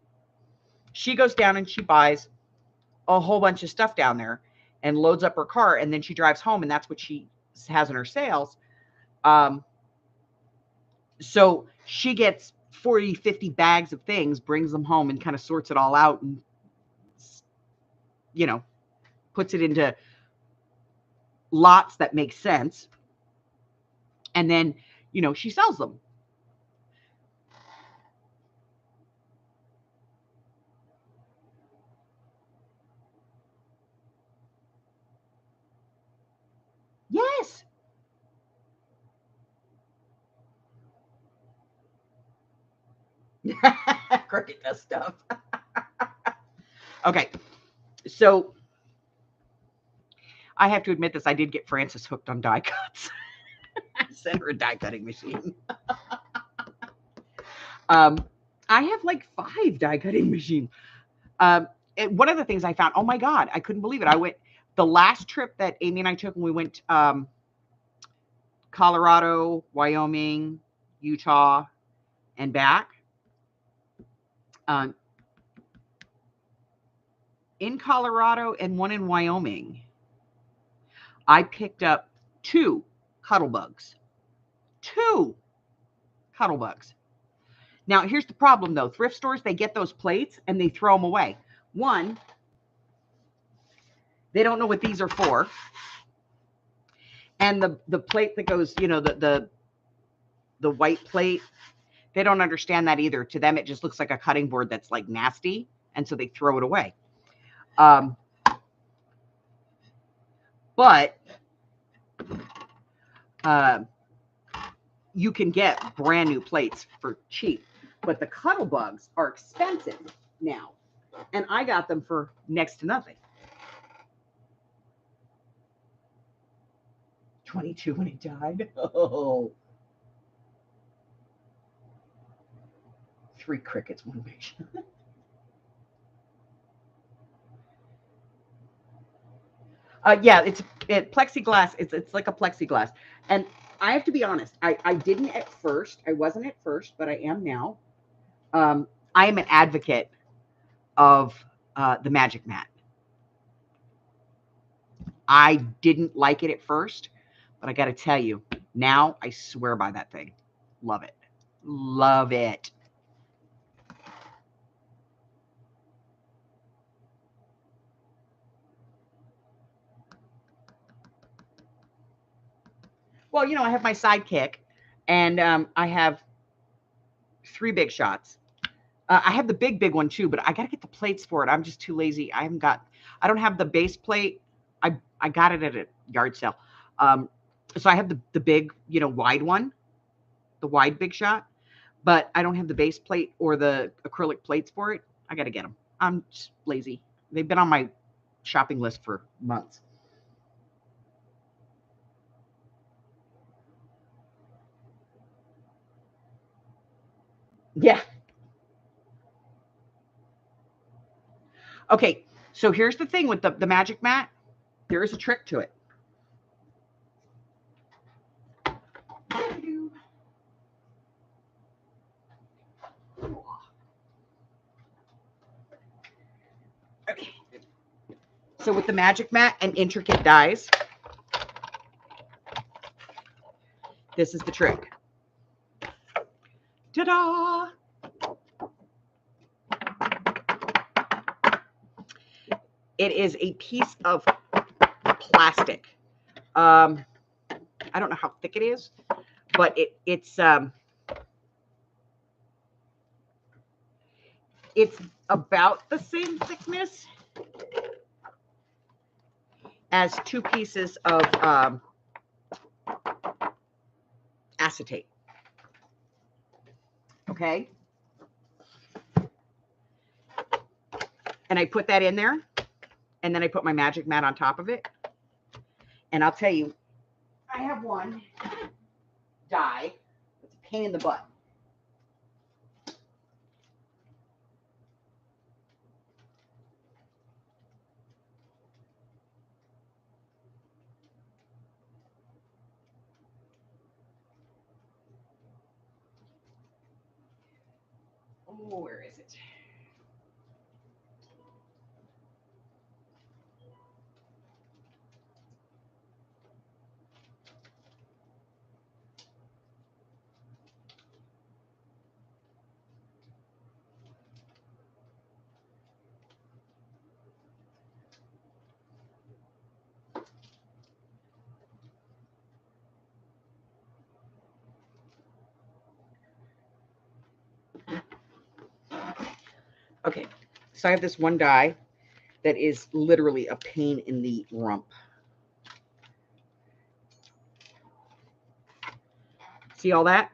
Speaker 2: she goes down and she buys a whole bunch of stuff down there and loads up her car, and then she drives home, and that's what she has in her sales. So she gets 40, 50 bags of things, brings them home, and kind of sorts it all out and, puts it into lots that make sense. And then, she sells them. Yes. Cricket does stuff. Okay. So I have to admit this. I did get Frances hooked on die cuts. I sent her a die cutting machine. I have like 5 die cutting machines. One of the things I found, oh my God, I couldn't believe it. The last trip that Amy and I took when we went Colorado, Wyoming, Utah, and back. In Colorado and one in Wyoming, I picked up 2 Cuddlebugs. 2 Cuddlebugs. Now, here's the problem, though. Thrift stores, they get those plates and they throw them away. One, they don't know what these are for. And the plate that goes, the white plate, they don't understand that either. To them, it just looks like a cutting board that's like nasty. And so they throw it away. But you can get brand new plates for cheap. But the Cuddlebugs are expensive now. And I got them for next to nothing. 22 when he died. Oh. 3 crickets, 1 big shot. Yeah, it's plexiglass. It's like a plexiglass. And I have to be honest, I didn't at first. I wasn't at first, but I am now. I am an advocate of the Magic Mat. I didn't like it at first, but I got to tell you, now I swear by that thing. Love it. Love it. Well, I have my sidekick, and I have 3 big shots. I have the big one too, but I got to get the plates for it. I'm just too lazy. I don't have the base plate. I got it at a yard sale. So I have the big, wide one, the wide big shot, but I don't have the base plate or the acrylic plates for it. I got to get them. I'm just lazy. They've been on my shopping list for months. Yeah. Okay, so here's the thing with the Magic Mat. There is a trick to it. Okay. So with the Magic Mat and intricate dies, this is the trick. Ta-da! It is a piece of plastic. I don't know how thick it is, but it's about the same thickness as 2 pieces of acetate. Okay. And I put that in there, and then I put my Magic Mat on top of it. And I'll tell you, I have one die. It's a pain in the butt. Oh, where is it? Okay, so I have this one die that is literally a pain in the rump. See all that?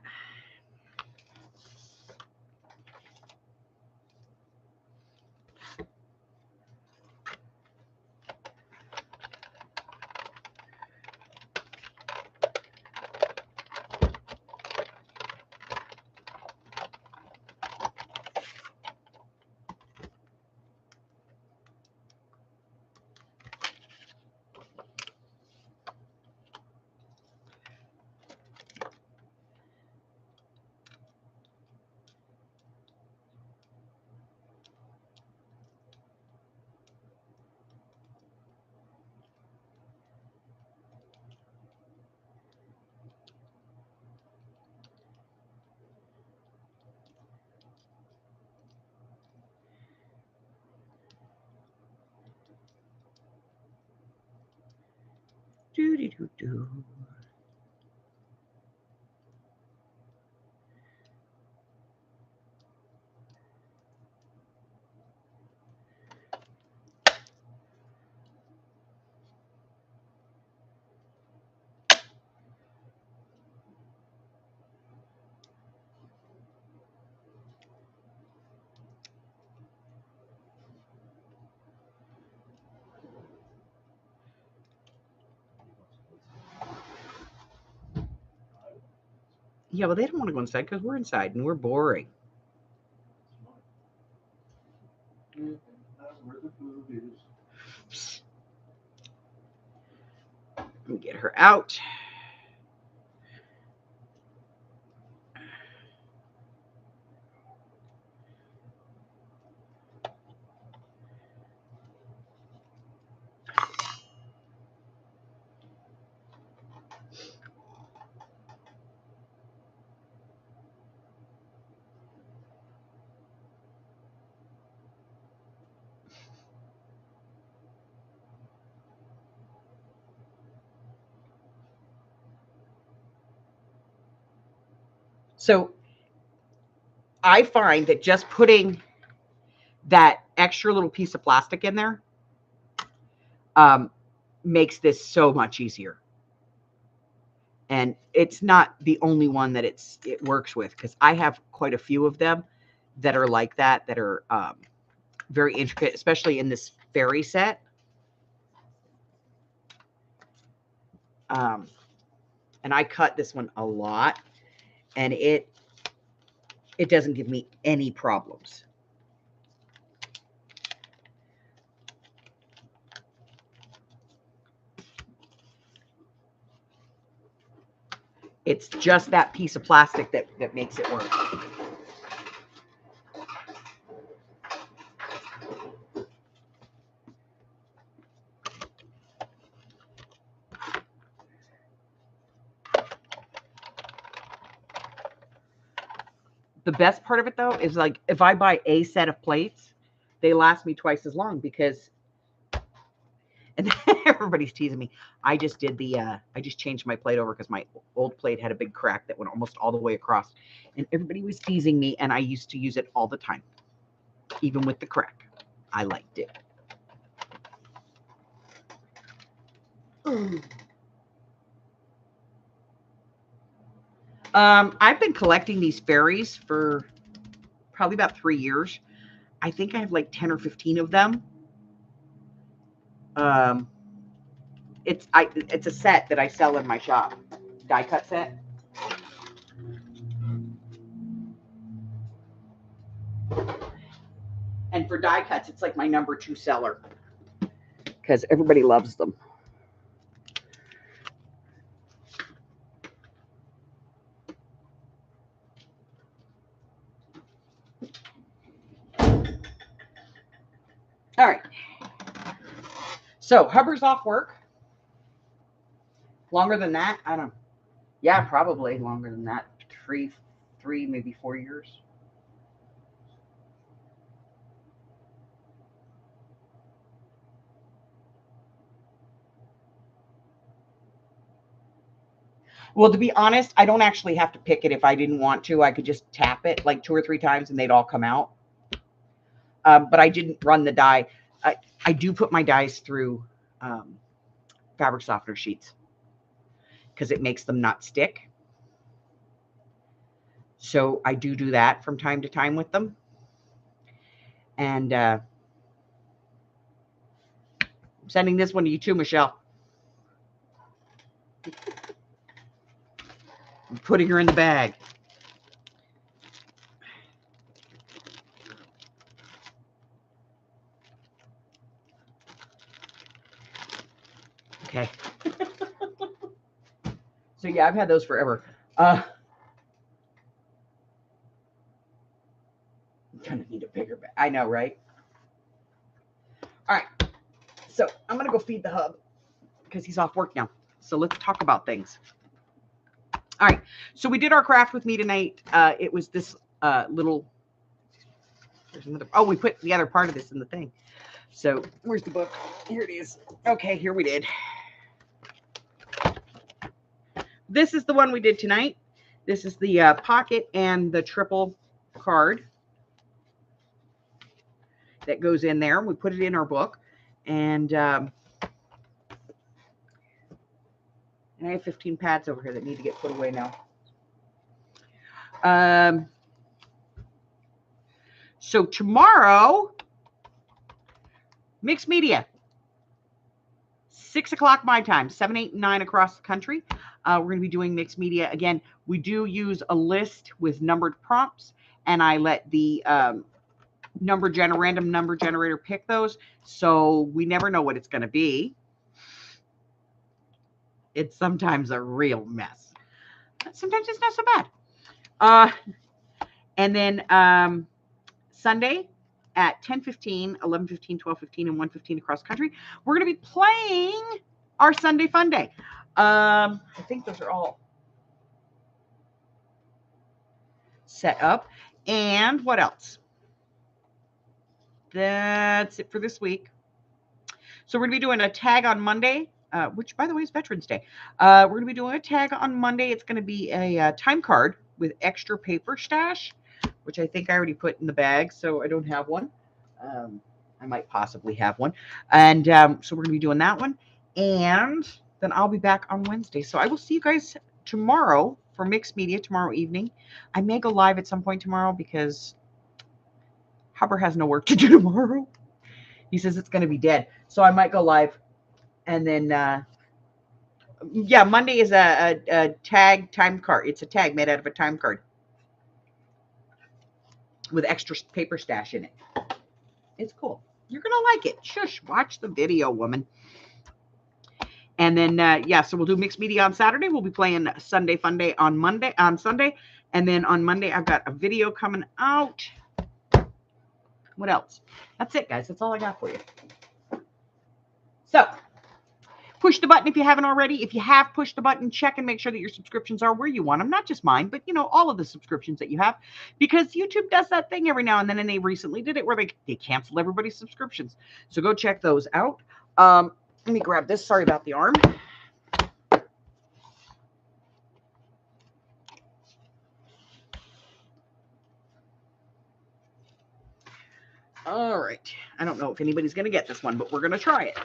Speaker 2: Do. Yeah, well, they don't want to go inside because we're inside and we're boring.
Speaker 1: Where the food is.
Speaker 2: Let me get her out. So I find that just putting that extra little piece of plastic in there makes this so much easier. And it's not the only one that it works with, because I have quite a few of them that are like that are very intricate, especially in this fairy set. And I cut this one a lot, and it doesn't give me any problems. It's just that piece of plastic that makes it work. The best part of it, though, is like if I buy a set of plates, they last me twice as long because, and everybody's teasing me. I just did I just changed my plate over because my old plate had a big crack that went almost all the way across. And everybody was teasing me, and I used to use it all the time, even with the crack. I liked it. I've been collecting these fairies for probably about 3 years. I think I have like 10 or 15 of them. It's a set that I sell in my shop, die cut set. And for die cuts, it's like my number 2 seller because everybody loves them. All right. So Hubbard's off work. Longer than that? I don't. Yeah, probably longer than that. 3, maybe 4 years. Well, to be honest, I don't actually have to pick it if I didn't want to. I could just tap it like 2 or 3 times and they'd all come out. But I didn't run the dye. I do put my dyes through fabric softener sheets because it makes them not stick. So I do that from time to time with them. And I'm sending this one to you too, Michelle. I'm putting her in the bag. Okay. So yeah, I've had those forever. I'm gonna need a bigger bag. I know, right? All right. So I'm gonna go feed the hub because he's off work now. So let's talk about things. All right. So we did our craft with me tonight. It was this little. There's another. Oh, we put the other part of this in the thing. So where's the book? Here it is. Okay, here we did. This is the one we did tonight. This is the pocket and the triple card that goes in there. We put it in our book. And I have 15 pads over here that need to get put away now. So tomorrow, Mixed Media, 6 o'clock my time, 7, 8, and 9 across the country. we're going to be doing mixed media. Again, we do use a list with numbered prompts, and I let the random number generator pick those. So we never know what it's going to be. It's sometimes a real mess. Sometimes it's not so bad. And then Sunday at 10:15, 11:15, 12:15, and 1:15 across country, we're going to be playing our Sunday Fun Day. I think those are all set up. And what else? That's it for this week. So we're going to be doing a tag on Monday, which, by the way, is Veterans Day. We're going to be doing a tag on Monday. It's going to be a time card with extra paper stash, which I think I already put in the bag, so I don't have one. I might possibly have one. And so we're going to be doing that one. And then I'll be back on Wednesday. So I will see you guys tomorrow for Mixed Media tomorrow evening. I may go live at some point tomorrow because Hubbard has no work to do tomorrow. He says it's going to be dead. So I might go live. And then, yeah, Monday is a tag time card. It's a tag made out of a time card with extra paper stash in it. It's cool. You're going to like it. Shush. Watch the video, woman. And then, yeah, so we'll do Mixed Media on Saturday. We'll be playing Sunday Fun Day on Sunday. And then on Monday, I've got a video coming out. What else? That's it, guys. That's all I got for you. So push the button if you haven't already. If you have pushed the button, check and make sure that your subscriptions are where you want them. Not just mine, but, you know, all of the subscriptions that you have. Because YouTube does that thing every now and then. And they recently did it where they cancel everybody's subscriptions. So go check those out. Let me grab this. Sorry about the arm. All right. I don't know if anybody's going to get this one, but we're going to try it.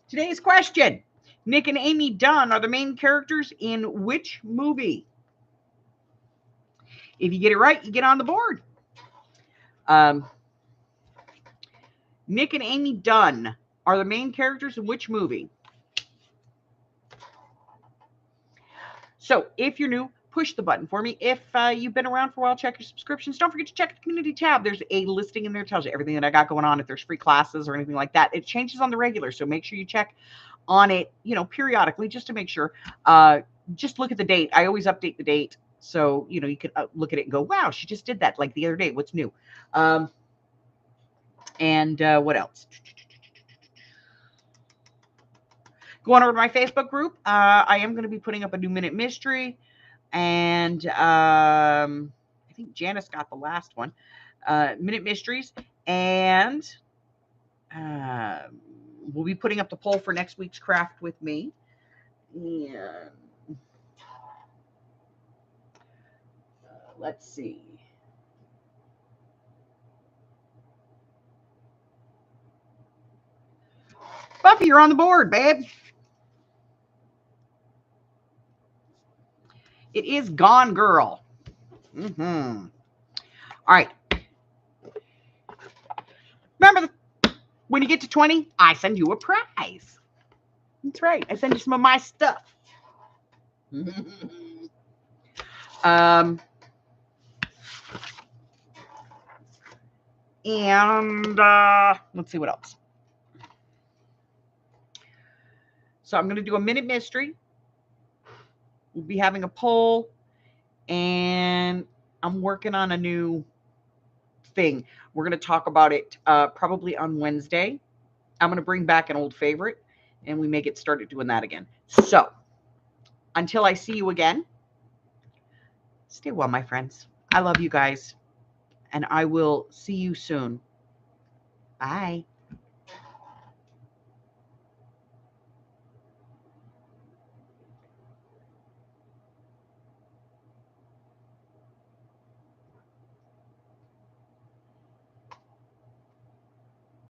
Speaker 2: Today's question. Nick and Amy Dunn are the main characters in which movie? If you get it right, you get on the board. Nick and Amy Dunn are the main characters in which movie? So if you're new, push the button for me. If you've been around for a while, check your subscriptions. Don't forget to check the community tab. There's a listing in there that tells you everything that I got going on. If there's free classes or anything like that, it changes on the regular. So make sure you check on it, you know, periodically just to make sure. Just look at the date. I always update the date. So, you know, you can look at it and go, wow, she just did that like the other day. What's new? And what else? Go on over to my Facebook group. I am going to be putting up a new Minute Mystery. And I think Janice got the last one. Minute Mysteries. And we'll be putting up the poll for next week's craft with me. And let's see. Buffy, you're on the board, babe. It is Gone Girl. All right. Remember, when you get to 20, I send you a prize. That's right. I send you some of my stuff. And let's see what else. So I'm going to do a Minute Mystery. We'll be having a poll, and I'm working on a new thing. We're going to talk about it probably on Wednesday. I'm going to bring back an old favorite, and we may get started doing that again. So until I see you again, stay well, my friends. I love you guys, and I will see you soon. Bye.